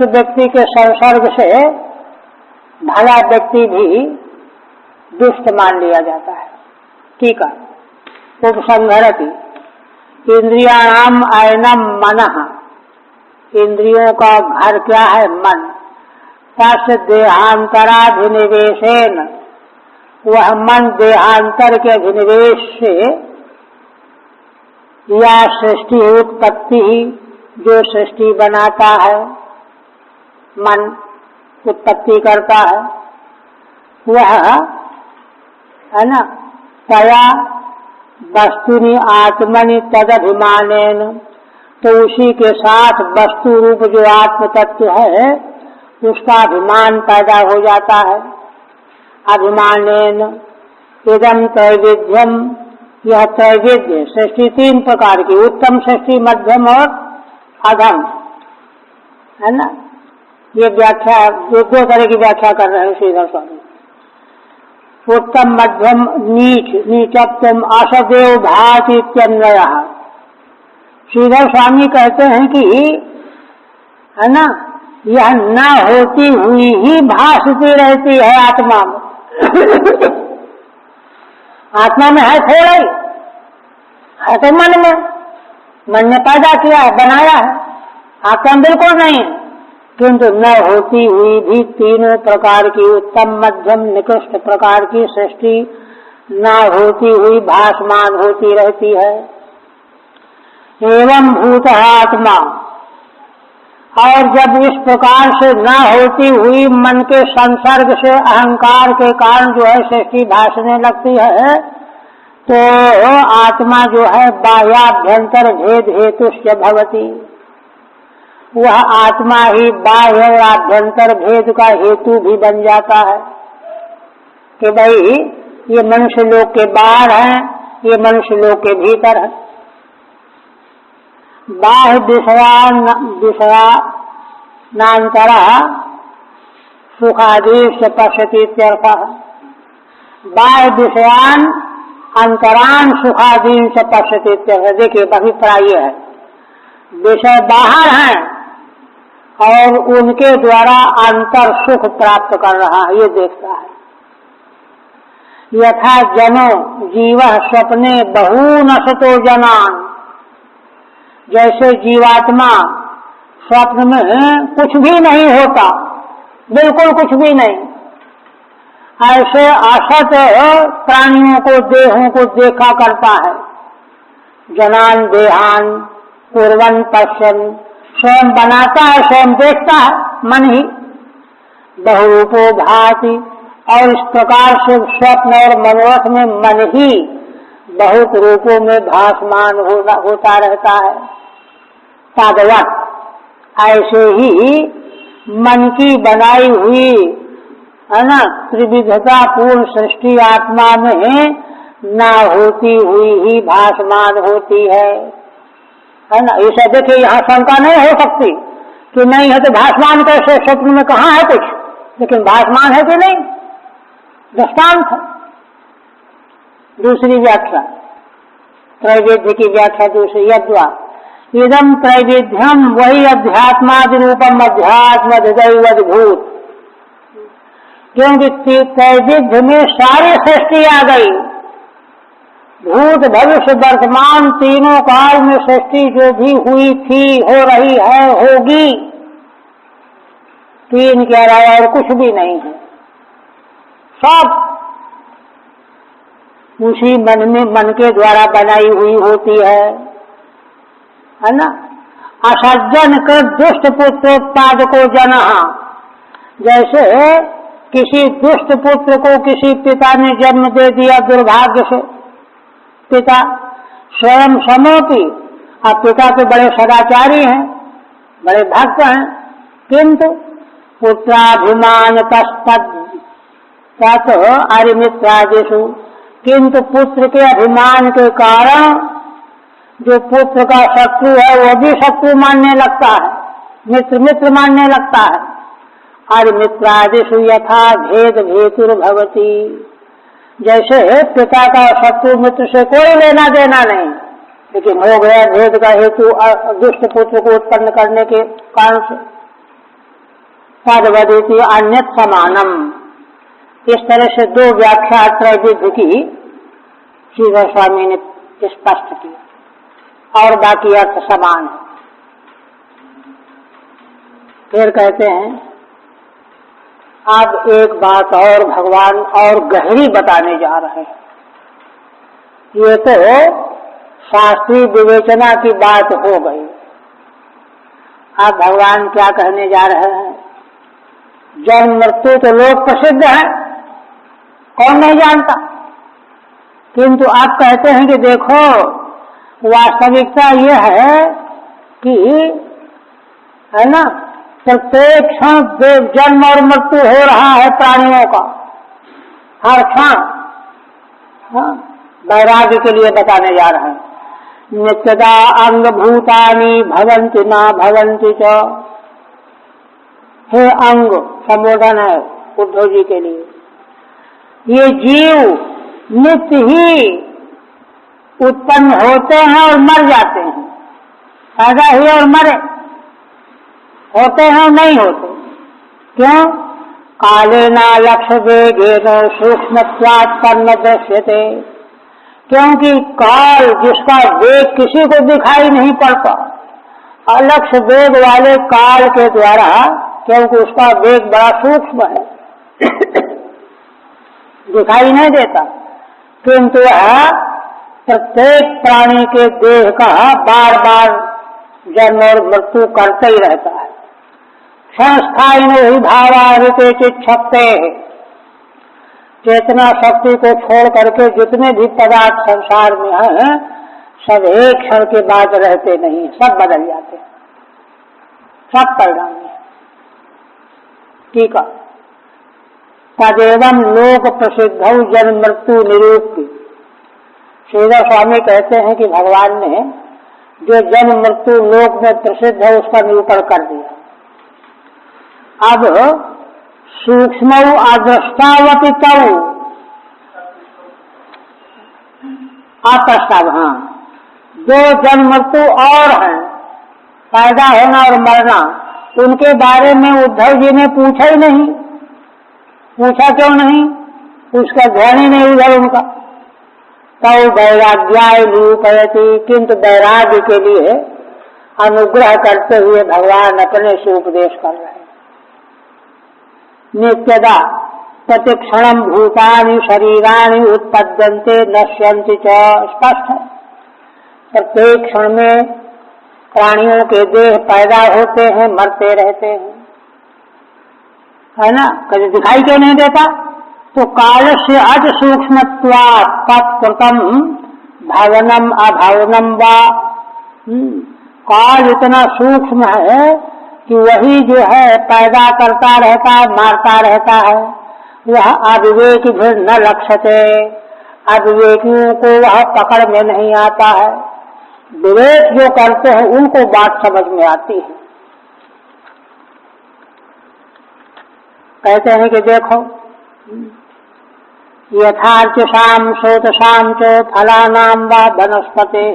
व्यक्ति के संसर्ग से भला व्यक्ति भी दुष्ट मान लिया जाता है। ठीक है। उपसंहरति इंद्रियाणाम आयनम मनः, इंद्रियों का घर क्या है? मन। तस्य देहांतराभिनिवेशेन, वह मन देहांतर के अभिनिवेश से या सृष्टि उत्पत्ति, जो सृष्टि बनाता है, मन उत्पत्ति करता है, वह है ना। तया वस्तुनि आत्मनि तदभिमानेन, तो उसी के साथ वस्तु रूप जो आत्म तत्व है उसका अभिमान पैदा हो जाता है। अभिमानेन इदम त्रैविध्यम, यह त्रैविध्य सृष्टि तीन प्रकार की, उत्तम सृष्टि, मध्यम और अधम, है ना। ये व्याख्या, दो तरह की व्याख्या कर रहे हैं श्रीधर स्वामी। उत्तम, मध्यम, नीच, नीचत्वम असदेव भाति इत्यन्वयः। श्रीधर स्वामी कहते हैं कि है ना, यह न होती हुई ही भासती रहती है आत्मा में। आत्मा में है थोड़ा ही, है तो मन ने पैदा किया है, बनाया है। आत्मा बिल्कुल नहीं है, किंतु न होती हुई भी तीनों प्रकार की उत्तम मध्यम निकृष्ट प्रकार की सृष्टि न होती हुई भासमान होती रहती है। एवं भूत आत्मा, और जब इस प्रकार से न होती हुई मन के संसर्ग से अहंकार के कारण जो है सृष्टि भासने लगती है, तो आत्मा जो है बाह्याभ्यंतर भेद हेतुश्च भवति, वह आत्मा ही बाह्य और आभ्यंतर भेद का हेतु भी बन जाता है कि भाई ये मनुष्य लोक के बाहर है, ये मनुष्य लोक के भीतर है। बाह्य विषयानांतरा सुखादीश पश्यति इत्यर्थः। बाह्य विषयान अंतरान सुखादीन से पश्यति इत्यर्थः। देखिए अभिप्राय है, विषय बाहर हैं और उनके द्वारा अंतर सुख प्राप्त कर रहा है, ये देखता है। यथा जनो जीव स्वप्ने बहूनसतो जनान, जैसे जीवात्मा स्वप्न में कुछ भी नहीं होता, बिल्कुल कुछ भी नहीं, ऐसे असत प्राणियों को देहों को देखा करता है। जनान देहान कुर्वन् पश्यन्, स्वयं बनाता है, स्वयं देखता है, मन ही। बहुरूपो भाति, और इस प्रकार से स्वप्न और मनोरथ में मन ही बहुत रूपों में भासमान होता रहता है। तद्वत्, ऐसे ही मन की बनाई हुई है ना त्रिविधता पूर्ण सृष्टि आत्मा में ना होती हुई ही भासमान होती है ना। ऐसा देखिए यहाँ शंका नहीं हो सकती कि नहीं है तो भासमान कैसे, स्वप्न में कहाँ है कुछ, लेकिन भासमान है कि नहीं। दृष्टांत दूसरी व्याख्या, त्रैवेद्य की व्याख्या दूसरी, यद्वा इदम त्रैवेद्यम वही अध्यात्मादि रूपम अध्यात्म हृदयवद्भूत, क्योंकि त्रैवेद्य में सारी सृष्टि आ गई, भूत भविष्य वर्तमान तीनों काल में सृष्टि जो भी हुई थी, हो रही है, होगी, तीन के अलावा और कुछ भी नहीं है, सब उसी मन में मन के द्वारा बनाई हुई होती है ना। असज्जन कर दुष्ट पुत्रोत्पाद को जनहा, जैसे किसी दुष्ट पुत्र को किसी पिता ने जन्म दे दिया दुर्भाग्य से, पिता स्वयं समोपी, अब पिता तो बड़े सदाचारी हैं, बड़े भक्त हैं, किंतु पुत्राभिमान तत् अरिमित्रादिषु, किंतु पुत्र के अभिमान के कारण जो पुत्र का शत्रु है वो भी शत्रु मानने लगता है, मित्र मित्र मानने लगता है। अरिमित्रादिषु यथा भेद भेतुर्भवति, जैसे पिता का शत्रु मित्र से कोई लेना देना नहीं, लेकिन हो गया भेद का हेतु दुष्ट पुत्र को उत्पन्न करने के कारण से। तद्वदिति अन्यत् समानम, इस तरह से दो व्याख्या त्रैविध्य की श्रीधर स्वामी ने स्पष्ट की, और बाकी अर्थ समान है। फिर कहते हैं अब एक बात और भगवान और गहरी बताने जा रहे हैं। ये तो शास्त्रीय विवेचना की बात हो गई, अब भगवान क्या कहने जा रहे हैं। जन्म मृत्यु तो लोक प्रसिद्ध है, कौन नहीं जानता, किंतु आप कहते हैं कि देखो वास्तविकता यह है कि है ना प्रत्येक क्षण जन्म और मृत्यु हो रहा है प्राणियों का, हर क्षण। वैराग्य के लिए बताने जा रहे हैं। नित्यदा अंग भूतानि भवन्ति न भवन्ति च, हे अंग संबोधन है उद्धव जी के लिए। ये जीव नित्य ही उत्पन्न होते हैं और मर जाते हैं, पैदा हुए और मरे, होते हैं और नहीं होते। क्यों? काले न लक्ष्य वेगेन सूक्ष्मत्वात्पन्न दृश्यते, क्योंकि काल जिसका वेग किसी को दिखाई नहीं पड़ता, अलग से वेग वाले काल के द्वारा, क्योंकि उसका वेग बड़ा सूक्ष्म है दिखाई नहीं देता, किंतु वह प्रत्येक प्राणी के देह का बार बार जन्म और मृत्यु करते ही रहता है। संस्थायिनो ही भावारिते चिच्छक्ते, चेतना शक्ति को छोड़ करके जितने भी पदार्थ संसार में हैं सब एक क्षण के बाद रहते नहीं, सब बदल जाते हैं, सब परिणामी है। ठीक है। तदेवं लोक प्रसिद्ध जन्म मृत्यु निरूप्ति, श्रीधर स्वामी कहते हैं कि भगवान ने जो जन्म मृत्यु लोक में प्रसिद्ध है उसका निरूपण कर दिया। अब सूक्ष्म अदृष्टावपि तव अप्रस्ताव, हाँ, जो जन्म मृत्यु और हैं, पैदा होना और मरना, उनके बारे में उद्धव जी ने पूछा ही नहीं। पूछा क्यों नहीं? उसका ध्यान ही नहीं उधर उनका। तव वैराग्याय निरूपयति, किंतु वैराग्य के लिए अनुग्रह करते हुए भगवान अपने से उपदेश कर रहे हैं। नित्यदा प्रतिक्षणम भूतानि शरीराणि उत्पद्यन्ते नश्यन्ति च, स्पष्ट है। प्रत्येक क्षण में प्राणियों के देह पैदा होते हैं, मरते रहते हैं, है ना? कभी दिखाई क्यों नहीं देता? तो काल से अति सूक्ष्मत्वात् तत्कृतम भावनम अभावनम वा, काल इतना सूक्ष्म है कि वही जो है पैदा करता रहता है, मारता रहता है। वह अविवेकी भी न लक्ष्यते, अविवेकियों को वह पकड़ में नहीं आता है। विवेक जो करते हैं उनको बात समझ में आती है। कहते हैं कि देखो, यथार्चसाम शोतसाम च फलानाम वा वनस्पते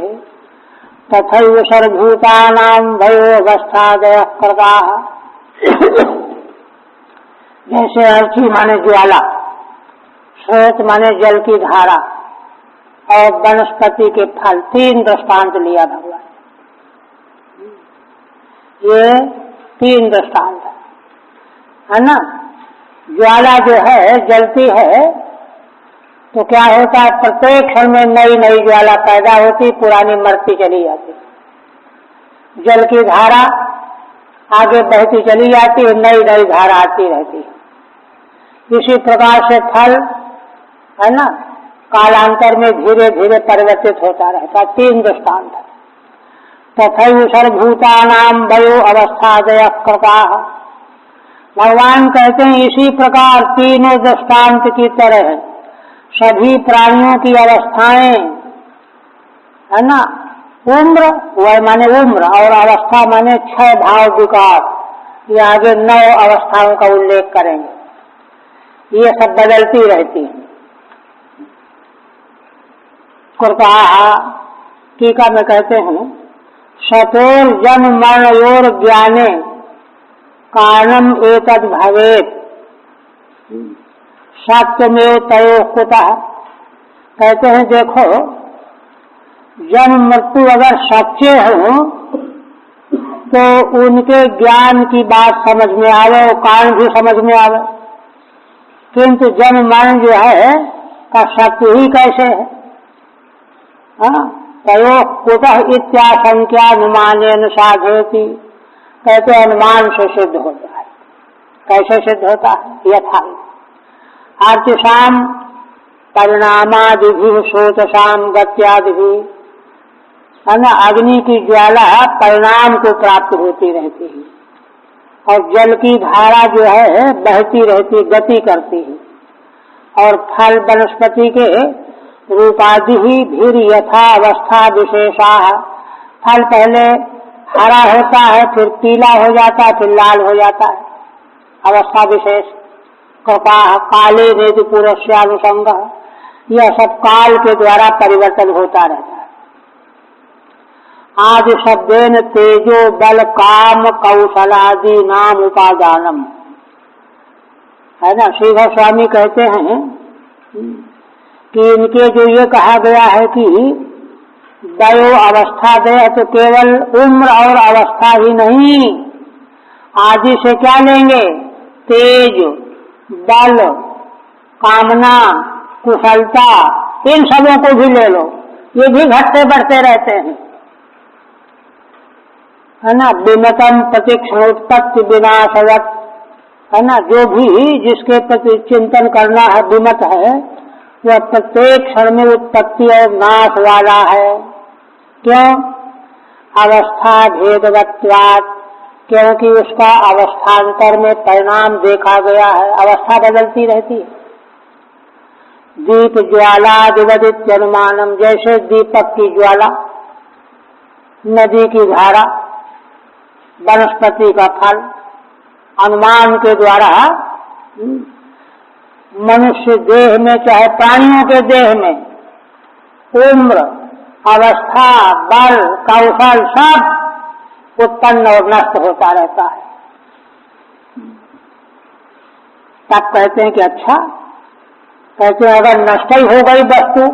तथैव सर्वभूतानां वयोवस्थादयः कृताः। जैसे अर्ची माने ज्वाला, स्रोत माने जल की धारा, और वनस्पति के फल, तीन दृष्टांत लिया भगवान। ये तीन दृष्टांत है ना। ज्वाला जो है जलती है तो क्या होता है, प्रत्येक क्षण में नई नई ज्वाला पैदा होती, पुरानी मरती चली जाती। जल की धारा आगे बहती चली जाती है, नई नई धारा आती रहती है। इसी प्रकार से फल है ना, कालांतर में धीरे धीरे परिवर्तित होता रहता। तीन दृष्टांत है। तथैव सर्वभूतानां वयो अवस्थादयः कृताः। भगवान कहते हैं इसी प्रकार तीनों दृष्टांत की तरह सभी प्राणियों की अवस्थाएं, है ना, उम्र, वह माने उम्र, और अवस्था माने छह भाव विकार, ये आगे 9 अवस्थाओं का उल्लेख करेंगे। ये सब बदलती रहती है। कृताः टीका में कहते हैं शतोर जन्म मरणयोर ज्ञाने कारणम एतद् भवेत् सत्यमेव तयोः कुतः। कहते हैं देखो, जन्म मृत्यु अगर सच्चे हों तो उनके ज्ञान की बात समझ में आवे और कारण भी समझ में आवे, किंतु जन्म मरण जो है का सत्य ही कैसे है? तयोः कुतः इत्याशंक्यानुमानेन साधयति। कहते अनुमान से सिद्ध होता है। कैसे सिद्ध होता है? यथा आर्चसाम परिणामादिभि शोचसाम गत्यादिभि, है ना, अग्नि की ज्वाला परिणाम को प्राप्त होती रहती है, और जल की धारा जो है बहती रहती, गति करती है, और फल वनस्पति के रूपादि ही भीर यथा अवस्था विशेषा। फल पहले हरा होता है, फिर पीला हो जाता है, फिर लाल हो जाता है, अवस्था विशेष। कृपा काले नेति पुरुषानुसंग, यह सब काल के द्वारा परिवर्तन होता रहता है। आदि शब्देन तेजो बल काम कौशलादि नाम उपादानम, है ना। श्रीधर स्वामी कहते हैं कि इनके जो ये कहा गया है कि वयो अवस्था देह, तो केवल उम्र और अवस्था ही नहीं, आदि से क्या लेंगे? तेज, बल, कामना, कुशलता, इन सबों को भी ले लो, ये भी घटते बढ़ते रहते हैं, है ना। विमतम प्रतिक्षणोत्पत्ति विनाशवत, है ना। जो भी जिसके प्रति चिंतन करना है, विमत है, वह प्रत्येक क्षण में उत्पत्ति और नाश वाला है। क्यों? अवस्था भेदवत्वात्, क्योंकि उसका अवस्थांतर में परिणाम देखा गया है, अवस्था बदलती रहती है। दीप ज्वाला विवदित अनुमानम, जैसे दीपक की ज्वाला, नदी की धारा, वनस्पति का फल, अनुमान के द्वारा मनुष्य देह में चाहे प्राणियों के देह में उम्र, अवस्था, बल, कौशल सब उत्पन्न और नष्ट होता रहता है। तब कहते हैं कि अच्छा, कहते हैं अगर नष्ट ही हो गई वस्तु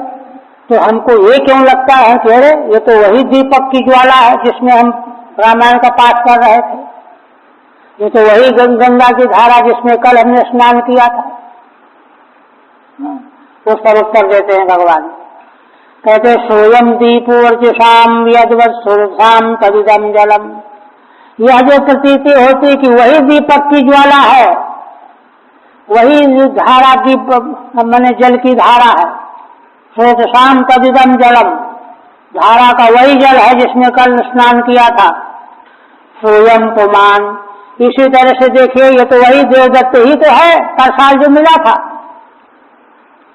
तो हमको ये क्यों लगता है कि अरे ये तो वही दीपक की ज्वाला है जिसमें हम रामायण का पाठ कर रहे थे, ये तो वही गंगा की धारा जिसमें कल हमने स्नान किया था। उस पर उत्तर देते हैं भगवान, कहते सोयम दीपोर्जुषाम यद्वत् सुरसाम तदिदम जलम, यह जो प्रतीति होती कि वही दीपक की ज्वाला है, वही धारा की माने जल की धारा है, सुरसाम तदिदम जलम, धारा का वही जल है जिसमें कल स्नान किया था। सोयम पुमान, इसी तरह से देखिए ये तो वही देवदत्त ही तो है, हर साल जो मिला था,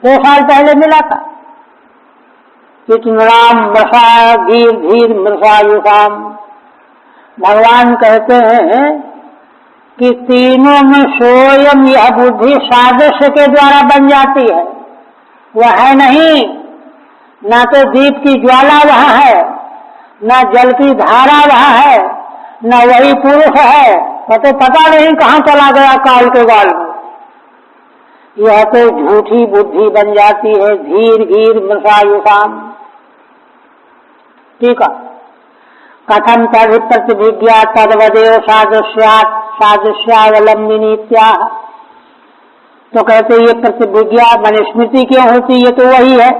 2 साल पहले मिला था। कितनाम मृषा धीर धीर मृषायुषाम, भगवान कहते हैं कि तीनों में सोयम यह बुद्धि सादृश्य के द्वारा बन जाती है, वह है नहीं, ना तो दीप की ज्वाला वहाँ है, ना जल की धारा वहाँ है, न वही पुरुष है, तो पता नहीं कहाँ चला गया काल के गाल में। यह तो झूठी बुद्धि बन जाती है, धीर धीर मृषायुषाम। ठीक है, कथम तद प्रतिभिज्ञा तदवदेव सादृश्यात् सादृश्यावलंबिनी इत्याह, तो कहते ये प्रतिभिज्ञा मन स्मृति क्यों होती, ये तो वही है।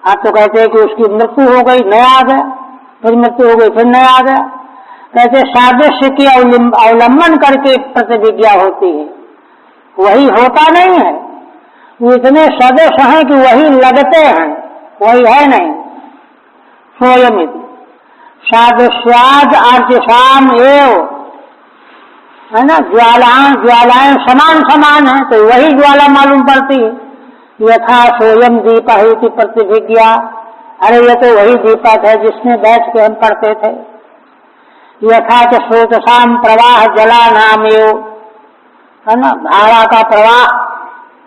आप तो कहते हैं कि उसकी मृत्यु हो गई, नया आ गया, फिर मृत्यु हो गई, फिर नया आ गया। कहते सादृश्य की अवलंबन करके प्रतिभिज्ञा होती है, वही होता नहीं है। वो इतने सदृश हैं कि वही लगते हैं, वही है नहीं। सोयमित सादृश्याद अर्चसाम एव, है ना, ज्वालाएं समान समान है तो वही ज्वाला मालूम पड़ती है। यथा सोयम दीप ही प्रतिभिज्ञा, अरे ये तो वही दीपक है जिसमें बैठ के हम पढ़ते थे। यथा च स्रोतसाम प्रवाह जला नामेव, है ना, धारा का प्रवाह,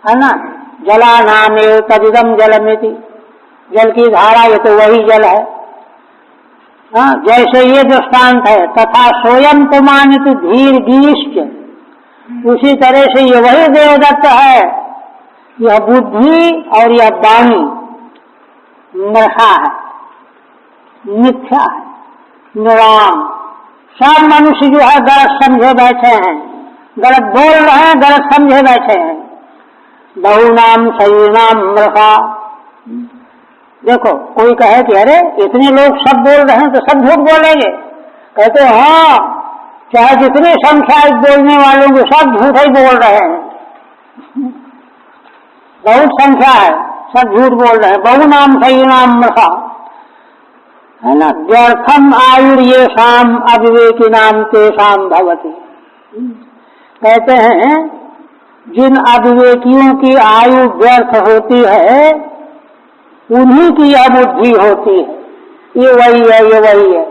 है ना, जला नामेव तदिदम जलमिति, जल की धारा ये तो वही जल है। हाँ, जैसे ये दृष्टांत है, तथा सोयम पुमानित धीर गीश्च, उसी तरह से ये वही देवदत्त है, यह बुद्धि और यह वाणी मृषा है, मिथ्या है, निराम। सब मनुष्य जो है गलत समझे बैठे हैं, गलत बोल रहे हैं, गलत समझे बैठे हैं। बहुनाम सहीनाम मृषा, देखो कोई कहे कि अरे इतने लोग सब बोल रहे हैं तो सब झूठ बोलेंगे, कहते हाँ, चाहे जितनी संख्या बोलने वालों के सब झूठ ही बोल रहे हैं, बहुत संख्या है, सब झूठ बोल रहे हैं। बहुनाम सहीनाम मृषा, है ना, व्यर्थम आयुर्ये शाम अविवेकी नाम तेषाम भवति, कहते हैं जिन अविवेकियों की आयु व्यर्थ होती है उन्हीं की यह बुद्धि होती है, ये वही है, ये वही है।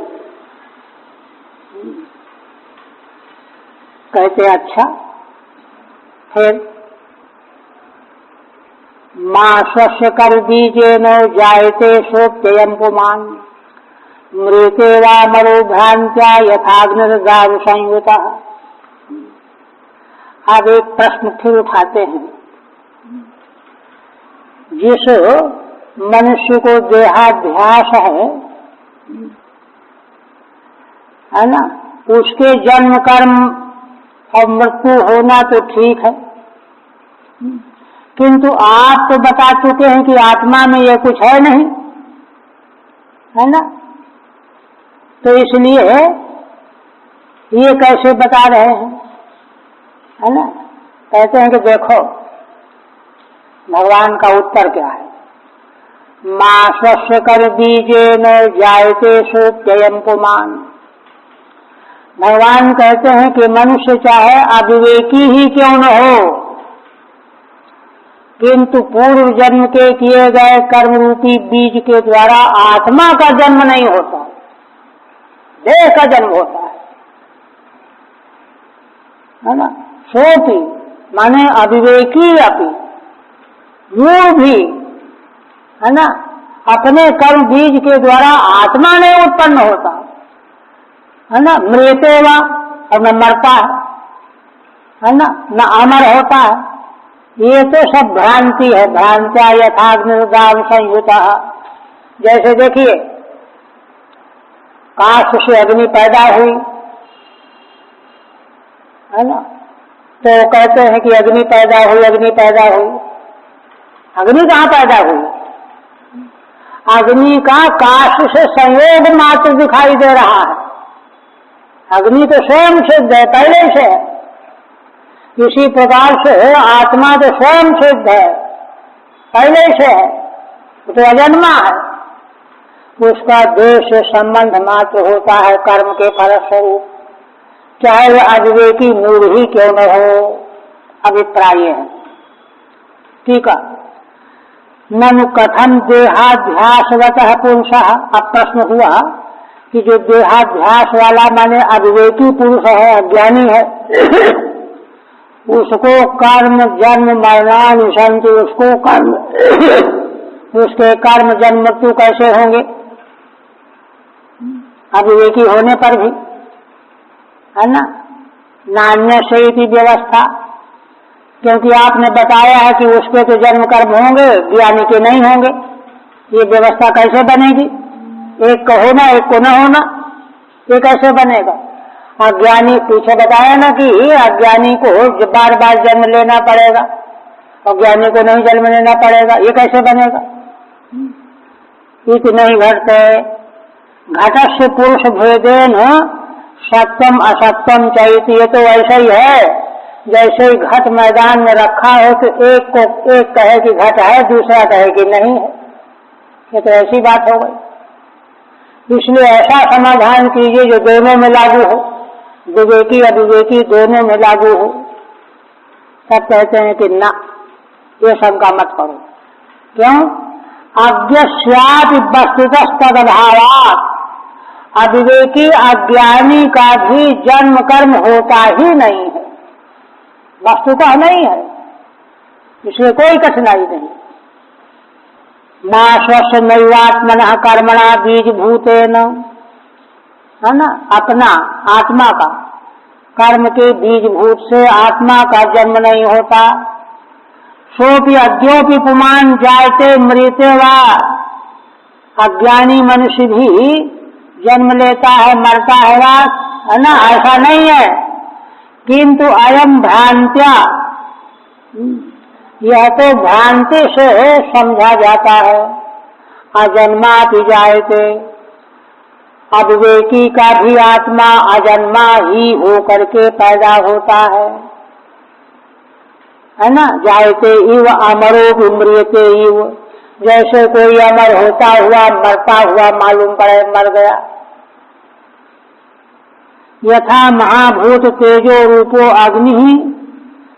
कहते अच्छा, फिर मां स्वस्य कर दीजे न जायते सोप्ययम पुमान, मृते वा मरो भ्रांत्या यथाग्निर्दारु संयुता। अब एक प्रश्न फिर उठाते हैं जिस मनुष्य को देहाध्यास है ना, उसके जन्म कर्म और मृत्यु होना तो ठीक है, किंतु आप तो बता चुके हैं कि आत्मा में ये कुछ है नहीं, है ना। तो इसलिए ये कैसे बता रहे हैं, है ना। कहते हैं कि देखो भगवान का उत्तर क्या है। मां स्वस्य कर बीजे न जायते सोप्ययम पुमान। भगवान कहते हैं कि मनुष्य चाहे अविवेकी ही क्यों न हो, किंतु पूर्व जन्म के किए गए कर्म रूपी बीज के द्वारा आत्मा का जन्म नहीं होता, देह का जन्म होता है ना। सोपी माने अविवेकी अपी, यूं भी, है ना, अपने कर्म बीज के द्वारा आत्मा नहीं उत्पन्न होता, है ना। मृत्येवा, और न मरता है ना, न अमर होता है। ये तो सब भ्रांति है, भ्रांत्या यथाग्निर्गाम संयुता। जैसे देखिए काष्ठ से अग्नि पैदा हुई, है ना, तो कहते हैं कि अग्नि पैदा हुई, अग्नि पैदा हुई। अग्नि कहाँ पैदा हुई? अग्नि का काष्ठ से संयोग मात्र दिखाई दे रहा है। अग्नि तो स्वयं सिद्ध है, पहले से है। इसी प्रकार से आत्मा तो स्वयं सिद्ध है, पहले से है, तो अजन्मा है। उसका देह से संबंध मात्र होता है कर्म के फलस्वरूप, चाहे वह अविवेकी मूढ़ ही क्यों न हो। अभिप्राय है, ठीक है। ननु कथम देहाध्यासवत पुरुषः। अब प्रश्न हुआ कि जो देहाध्यास वाला माने अविवेकी पुरुष है, अज्ञानी है, उसको कर्म जन्म मरणानुसंति, उसको कर्म उसके कर्म जन्म मृत्यु कैसे होंगे अविवेकी होने पर भी, है ना। नान्य से ही व्यवस्था, क्योंकि आपने बताया है कि उसके तो जन्म कर्म होंगे, ज्ञानी के नहीं होंगे। ये व्यवस्था कैसे बनेगी? एक को होना, एक को न होना, ये कैसे बनेगा? अज्ञानी, पीछे बताया ना कि अज्ञानी को बार बार जन्म लेना पड़ेगा और ज्ञानी को नहीं जन्म लेना पड़ेगा, ये कैसे बनेगा? इत नहीं घटते। घटस्य पुरुष भेदेन सत्यम असत्यम चैत। ये तो ऐसा ही है जैसे ही घट मैदान में रखा हो तो एक को एक कहे कि घट है, दूसरा कहे कि नहीं है। ये तो ऐसी बात हो गई। इसलिए ऐसा समाधान कीजिए जो दोनों में लागू हो, विवेकी अविवेकी दोनों में लागू हो। सब कहते हैं कि ना, ये शंका मत करो। क्यों? अज्ञस्यापि वस्तुतः तदभावात्। अविवेकी अज्ञानी का भी जन्म कर्म होता ही नहीं है, वस्तुतः नहीं है, इसलिए कोई कठिनाई नहीं। मां स्वस्य नैवात्मनः कर्मणा बीज भूतेन, है ना, अपना आत्मा का कर्म के बीज भूत से आत्मा का जन्म नहीं होता। सोपि अद्योपि पुमान जायते मृते वा। अज्ञानी मनुष्य भी जन्म लेता है, मरता है ना, ऐसा नहीं है। किंतु अयम भ्रांत्या, यह तो भ्रांति से समझा जाता है। अजन्मापि जायते। अविवेकी का भी आत्मा अजन्मा ही होकर के पैदा होता है ना। जायते इव अमरो म्रियते इव। जैसे कोई अमर होता हुआ मरता हुआ मालूम पड़े, मर गया। यथा महाभूत तेजो रूपो अग्नि ही।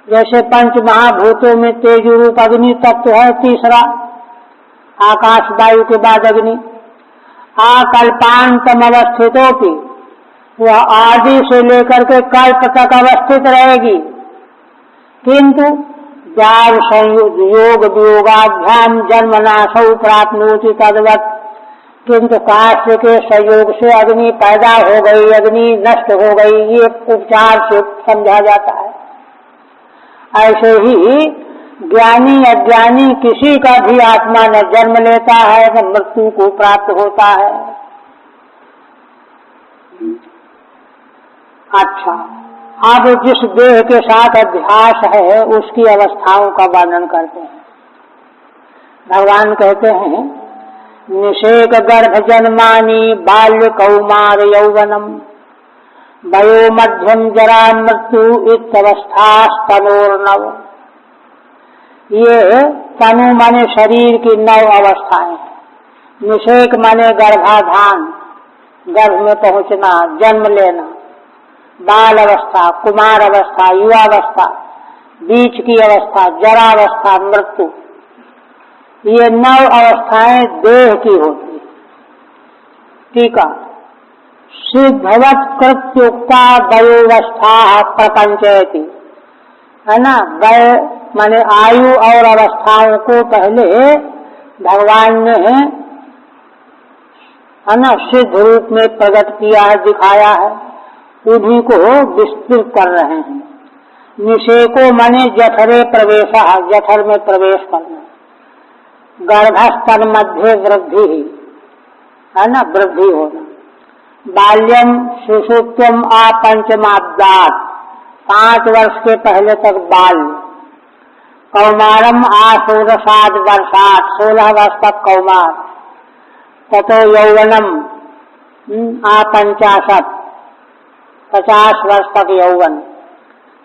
जैसे पंच महाभूतों में तेज रूप अग्नि तत्व है तीसरा, आकाश वायु के बाद अग्नि। आकल्पांतम अवस्थितोपि, वह आदि से लेकर के कल्प तक अवस्थित रहेगी। किंतु जाव संयोग योग वियोगाभ्याम जन्मनाशौ प्राप्नोति तद्वत्। किंतु काष्ठ के संयोग से अग्नि पैदा हो गई, अग्नि नष्ट हो गई, ये उपचार से समझा जाता है। ऐसे ही ज्ञानी अज्ञानी किसी का भी आत्मा न जन्म लेता है न मृत्यु को प्राप्त होता है। अच्छा, अब जिस देह के साथ अध्यास है उसकी अवस्थाओं का वर्णन करते हैं। भगवान कहते हैं निषेक गर्भ जन्मानी बाल्य कौमार यौवनम वयो मध्यम जरा मृत्यु इत्यवस्थास्तनोर्नव। ये तनु माने शरीर की 9 अवस्थाएं हैं। निषेक माने गर्भाधान, गर्भ में पहुंचना, जन्म लेना, बाल अवस्था, कुमार अवस्था, युवावस्था, बीच की अवस्था, जरावस्था, मृत्यु। ये 9 अवस्थाएं देह की होती। ठीक है। सिद्धवत कृत्युक्ता वयोवस्था प्रपंचयति, है ना। वय माने आयु और अवस्थाओं को पहले भगवान ने, है ना, सिद्ध रूप में प्रकट किया है, दिखाया है, उन्हीं को विस्तृत कर रहे हैं। निषेको माने जठरे प्रवेश, जठर में प्रवेश करना। गर्भस्तन मध्य वृद्धि, है ना, वृद्धि होना। बाल्यम शिशुत्वम पंचमाब्दात, 5 वर्ष के पहले तक बाल्य। कौमारम 16 वर्षात, 16 वर्ष तक कौमार। ततो यौवनम 50, 50 वर्ष तक यौवन।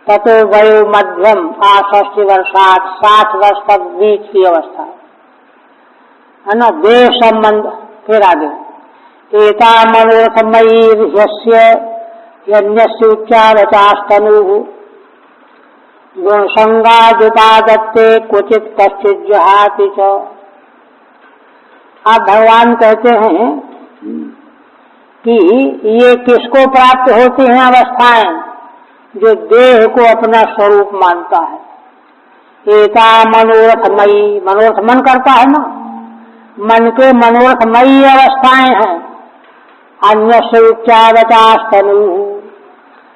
ततो वयो मध्यम 60 वर्षात, 60 वर्ष तक बीच की अवस्था, है ना। देह संबंध। फिर आगे एता मनोरथमयी ह्यस्य यज्ञस्य उच्चावचास्तनुः गुणसंगाजुता दत्ते क्वचित कश्चित जहाति च। अब भगवान कहते हैं कि ये किसको प्राप्त होती हैं अवस्थाएं? जो देह को अपना स्वरूप मानता है। एता मनोरथमयी, मनोरथ मन करता है ना, मन के मनोरथमयी अवस्थाएं हैं। अन्य से उच्चावचास्तनु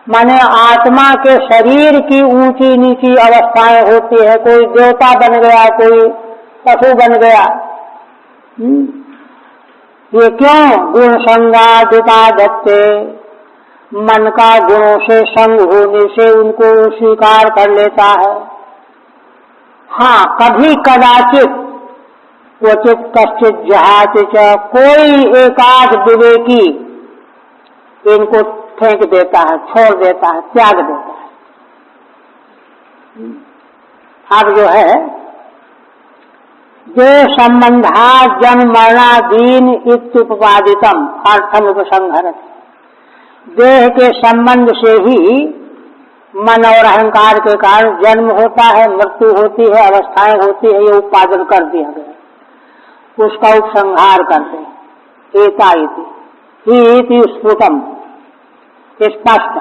माने आत्मा के शरीर की ऊंची नीची अवस्थाएं होती है। कोई देवता बन गया, कोई पशु बन गया। ये क्यों? गुण संगादिता दत्ते, मन का गुणों से संग होने से उनको स्वीकार कर लेता है। हाँ, कभी कदाचित क्वचित कश्चित जहाति च, कोई एकाध विवेकी इनको फेंक देता है, छोड़ देता है, त्याग देता है। अब जो है देह संबंधा जन्म मरणादीन इत्युपपादितम अर्थम उपसंहरति। देह के संबंध से ही मन और अहंकार के कारण जन्म होता है, मृत्यु होती है, अवस्थाएं होती है। ये उत्पादन कर दिया गया, उसका उपसंहार करते हैं। एता इति स्फुटम, स्पष्ट।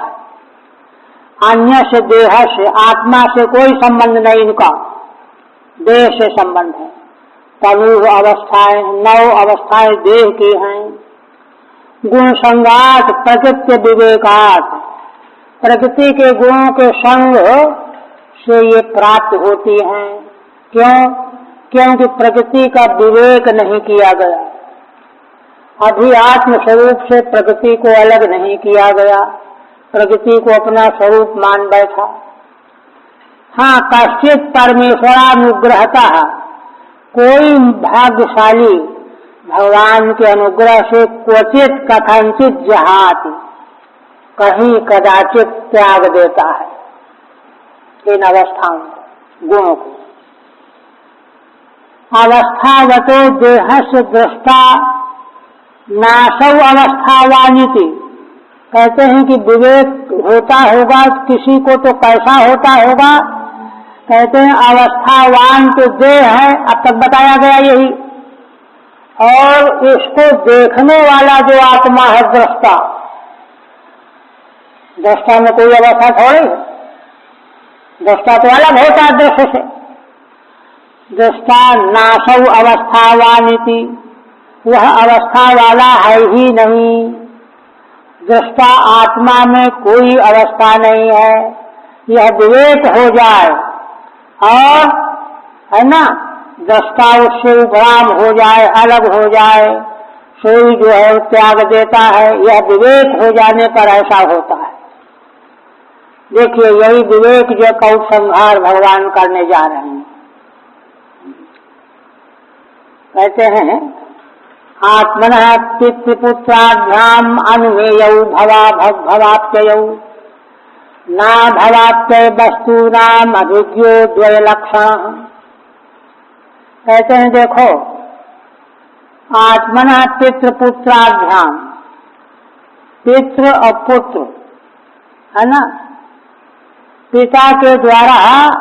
अन्य से देह से, आत्मा से कोई संबंध नहीं इनका, देह से संबंध है। तनु अवस्थाएं, 9 अवस्थाएं देह की हैं। गुण संगात प्रकृति विवेकात, प्रकृति के गुणों के संग से ये प्राप्त होती हैं। क्यों? क्योंकि प्रकृति का विवेक नहीं किया गया। अभी आत्म स्वरूप से प्रकृति को अलग नहीं किया गया, प्रकृति को अपना स्वरूप मान बैठा। हाँ, कश्चित परमेश्वरानुग्रहता, कोई भाग्यशाली भगवान के अनुग्रह से क्वचित कथनचित जहाति, कहीं कदाचित त्याग देता है इन अवस्थाओं को, गुणों को। अवस्थावतो देहस्य दृष्टा नासौ अवस्थावानिति, कहते हैं कि विवेक होता होगा किसी को तो कैसा होता होगा? कहते हैं अवस्थावान तो देह है, अब तक बताया गया यही, और इसको देखने वाला जो आत्मा है दृष्टा। दृष्टा में कोई अवस्था थोड़ी है, दृष्टा तो अलग होता है दृश्य से। दृष्टा नासौ अवस्थावानिति, वह अवस्था वाला है ही नहीं। दृष्टा आत्मा में कोई अवस्था नहीं है। यह विवेक हो जाए और है ना, दृष्टा उससे उपराम हो जाए, अलग हो जाए, सोई जो है त्याग देता है। यह विवेक हो जाने पर ऐसा होता है। देखिए यही विवेक जो कौट संहार भगवान करने जा रहे हैं। कहते हैं आत्मनः पितृपुत्राभ्याम अनुमेयौ भवाप्ययौ ना भवाप्य वस्तूनाम अभिज्ञो द्वय लक्षण। कहते हैं देखो आत्मनः पितृपुत्राभ्याम, पितृ और पुत्र है ना, पिता के द्वारा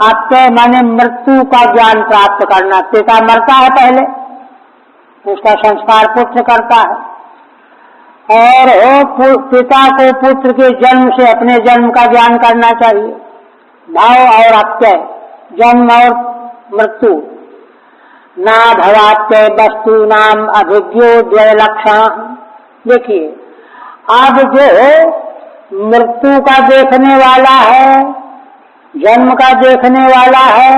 आपके माने मृत्यु का ज्ञान प्राप्त करना। पिता मरता है पहले, उसका संस्कार पुत्र करता है, और पिता को पुत्र के जन्म से अपने जन्म का ज्ञान करना चाहिए। भाव और अप्यय, जन्म और मृत्यु। ना भवाप्यय वस्तु नाम अभिज्ञो द्वय लक्षण। देखिए अब जो मृत्यु का देखने वाला है, जन्म का देखने वाला है,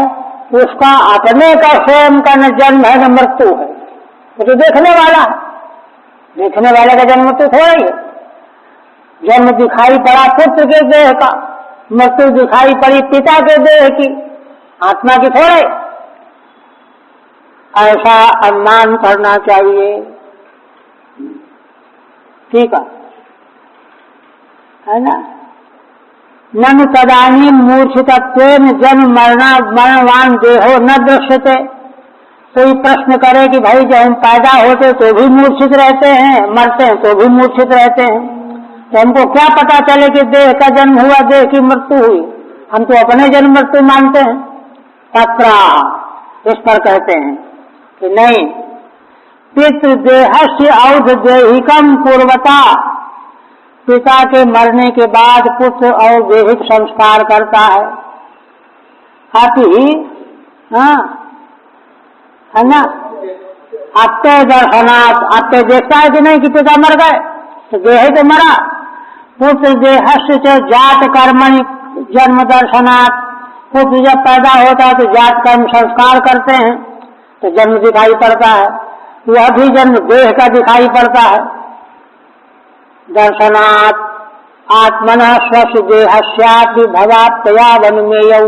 उसका अपने का स्वयं का न जन्म है न मृत्यु है। वो तो देखने वाला है, देखने वाले का जन्म तो थोड़ा ही है। जन्म दिखाई पड़ा पुत्र के देह का, मृत्यु दिखाई पड़ी पिता के देह की, आत्मा की थोड़े। ऐसा अनुमान करना चाहिए। ठीक है ना। ननु तदानीं मूर्छितत्वेन जन्म मरणवान देहो न दृश्यते। कोई प्रश्न करे कि भाई जब हम पैदा होते तो भी मूर्छित रहते हैं, मरते हैं तो भी मूर्छित रहते हैं, तो हमको क्या पता चले कि देह का जन्म हुआ, देह की मृत्यु हुई? हम तो अपने जन्म मृत्यु मानते हैं। तत्रा इस पर कहते हैं कि नहीं, पितृदेहस्य औषधेहिकम पूर्वता, पिता के मरने के बाद पुत्र और देहिक संस्कार करता है। अति है ना, आपके दर्शनात्, आपके देखता है कि नहीं कि पिता मर गए, तो देह तो मरा। पुत्र देहस्य च जात कर्मणि जन्म दर्शनात्, पुत्र जब पैदा होता है तो जात कर्म संस्कार करते हैं तो जन्म दिखाई पड़ता है। वह भी जन्म देह का दिखाई पड़ता है। दर्शनात् आत्मनः स्वस्य देहस्यापि भवाप्यया वनुमेयौ।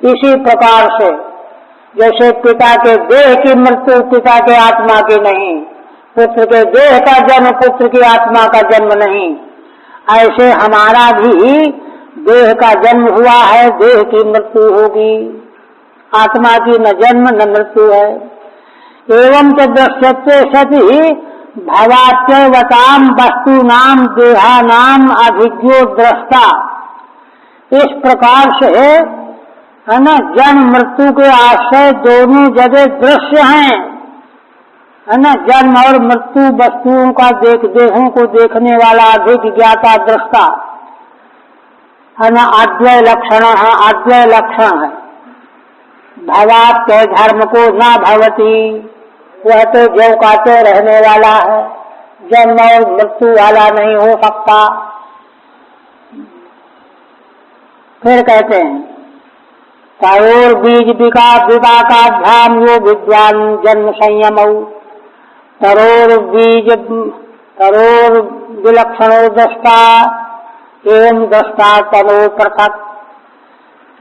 इसी प्रकार से जैसे पिता के देह की मृत्यु पिता के आत्मा की नहीं, पुत्र के देह का जन्म पुत्र की आत्मा का जन्म नहीं, ऐसे हमारा भी देह का जन्म हुआ है, देह की मृत्यु होगी। आत्मा की न जन्म न मृत्यु है। एवं च दृश्यते सति भवाप्यवताम वस्तूनाम देहानाम अभिज्ञो दृष्टा। इस प्रकार से है ना, जन्म मृत्यु के आश्रय दोनों जगह दृश्य हैं, है ना। जन्म और मृत्यु वस्तुओं का देहों को देखने वाला अधिक ज्ञाता दृष्टा है ना। अद्वय लक्षण है, अद्वय लक्षण है। भवाप्य धर्म को ना भवती, वह तो जो काते रहने वाला है, जन्म और मृत्यु वाला नहीं हो सकता। फिर कहते हैं तयोर बीज विपाकाभ्याम यो विद्वान जन्म संयमौ। तरोर बीज तरोर विलक्षणो दृष्टा एवं दृष्टा तरो पृथक।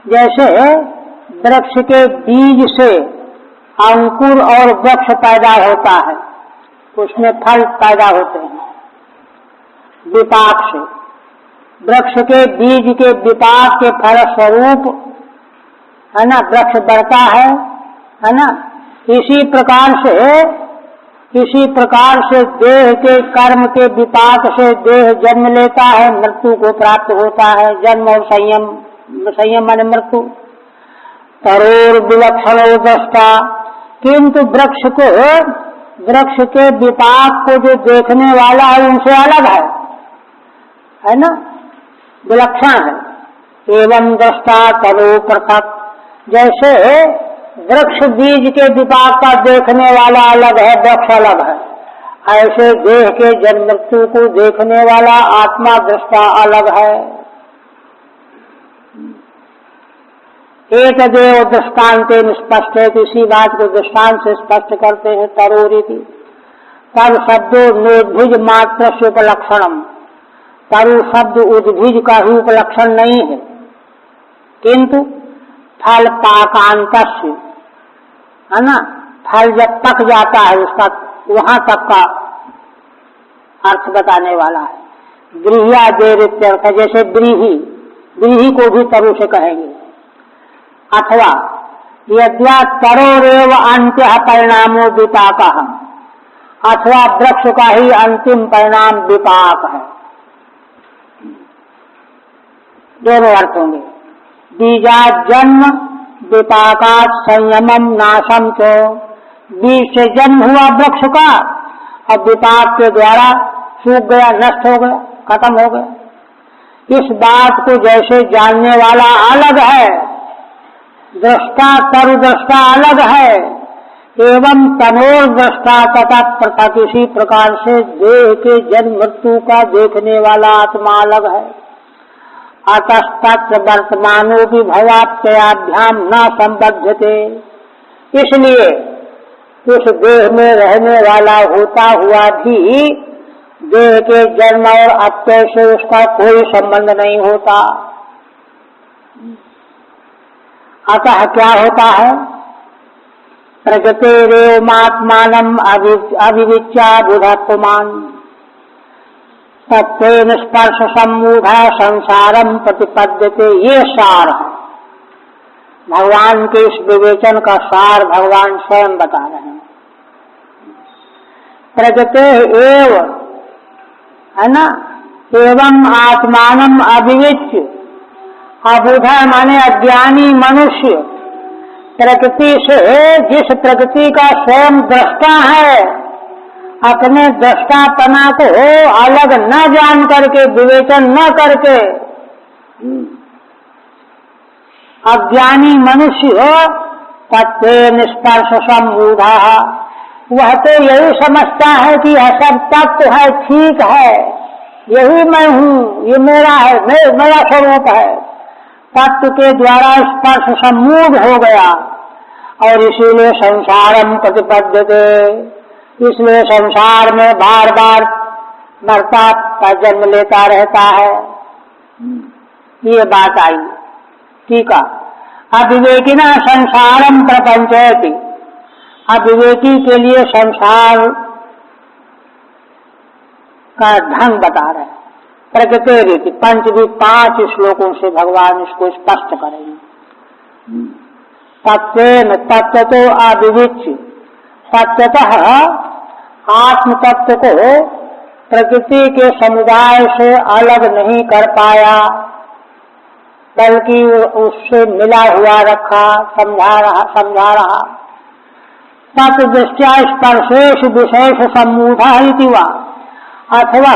जैसे वृक्ष के बीज से अंकुर और वृक्ष पैदा होता है, उसमें फल पैदा होते हैं विपाक से। वृक्ष के बीज के विपाक के फल स्वरूप है ना वृक्ष बढ़ता है ना। इसी प्रकार से देह के कर्म के विपाक से देह जन्म लेता है, मृत्यु को प्राप्त होता है। जन्म और संयम माने मृत्यु। तरोर विलक्षणो दृष्टा, किंतु वृक्ष के विपाक को जो देखने वाला है उनसे अलग है ना, विलक्षण है। एवं दृष्टा तरो पृथक। जैसे वृक्ष बीज के विपाक का देखने वाला अलग है, वृक्ष अलग है, ऐसे देह के जन्म मृत्यु को देखने वाला आत्मा दृष्टा अलग है। एतदेव दृष्टान्तेन स्पष्ट है, तो इसी बात को दृष्टांत से स्पष्ट करते हैं। तरोरिति तरु शब्दो नोद्भिज मात्र से उपलक्षणम, तरु शब्द उद्भिज का ही उपलक्षण नहीं है, किंतु फल पाकांत से, है ना, फल जब पक जाता है उसका वहां तक का अर्थ बताने वाला है। गृहिया देरित्यर्थ, जैसे ब्रीही, ब्रीही को भी तरु से कहेंगे। अथवा यद्वा तरोरेव अंत्य परिणामो विपाकः, अथवा वृक्ष का ही अंतिम परिणाम विपाक है। दोनों अर्थ होंगे। बीजात जन्म विपाकात संयमम नाशम, तो बीज से जन्म हुआ वृक्ष का और विपाक के द्वारा सूख गया, नष्ट हो गया, खत्म हो गया। इस बात को जैसे जानने वाला अलग है, दृष्टा तरु दृष्टा अलग है, एवं तनोर दृष्टा तथा पृथक इसी प्रकार से देह के जन्म मृत्यु का देखने वाला आत्मा अलग है। अतस्तत्र वर्तमानो भी भवाप्तयाभ्याम न संबद्धते, इसलिए उस देह में रहने वाला होता हुआ भी देह के जन्म और अत्यय से उसका कोई संबंध नहीं होता। अतः क्या होता है, प्रगतेरेवमात्मानम् अविविच्या बुधत्वमान तत्वेन स्पर्श सम्मूढ़ संसारम प्रतिपद्यते, ये सार है। भगवान के इस विवेचन का सार भगवान स्वयं बता रहे हैं। प्रगते एव, है ना, एवं आत्मानम अविविच्य, अबुध माने अज्ञानी मनुष्य प्रकृति से, जिस प्रकृति का स्वयं दृष्टा है, अपने दृष्टापना को अलग न जान करके, विवेचन न करके अज्ञानी मनुष्य तत्वेन स्पर्श सम्मूढ़, वह तो यही समझता है कि यह सब तत्व है, ठीक है, यही मैं हूँ, ये मेरा है, मेरा स्वरूप है। तत्व के द्वारा स्पर्श सम्मूढ़ हो गया और इसीलिए संसारम प्रतिपद्यते, इसलिए संसार में बार बार मरता का जन्म लेता रहता है। ये बात आई। ठीक है। अविवेकिना संसारम प्रपंचयति, अविवेकी के लिए संसार का ढंग बता रहे हैं। प्रगते रीति पंचवी 5 श्लोकों से भगवान इसको स्पष्ट करेंगे। तत्वेन तत्व तो अविविच्य, सत्यतः आत्म तत्व को प्रकृति के समुदाय से अलग नहीं कर पाया, बल्कि उससे मिला हुआ रखा, समझा रहा। तत् दृष्टया स्पर्शेष विशेष सम्मूढ़ इति वा, अथवा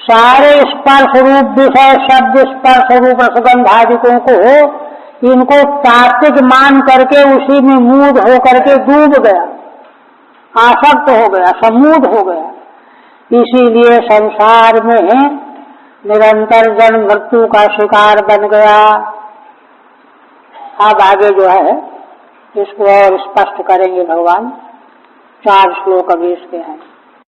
सारे स्पर्श रूप विषय शब्द स्पर्श रूप सुगंधादिकों को इनको तात्विक मान करके उसी में मूढ़ हो करके डूब गया, आसक्त हो गया, सम्मूढ़ हो गया। इसीलिए संसार में निरंतर जन्म मृत्यु का शिकार बन गया। अब आगे जो है इसको और स्पष्ट करेंगे भगवान। 4 श्लोक अभी इसके हैं।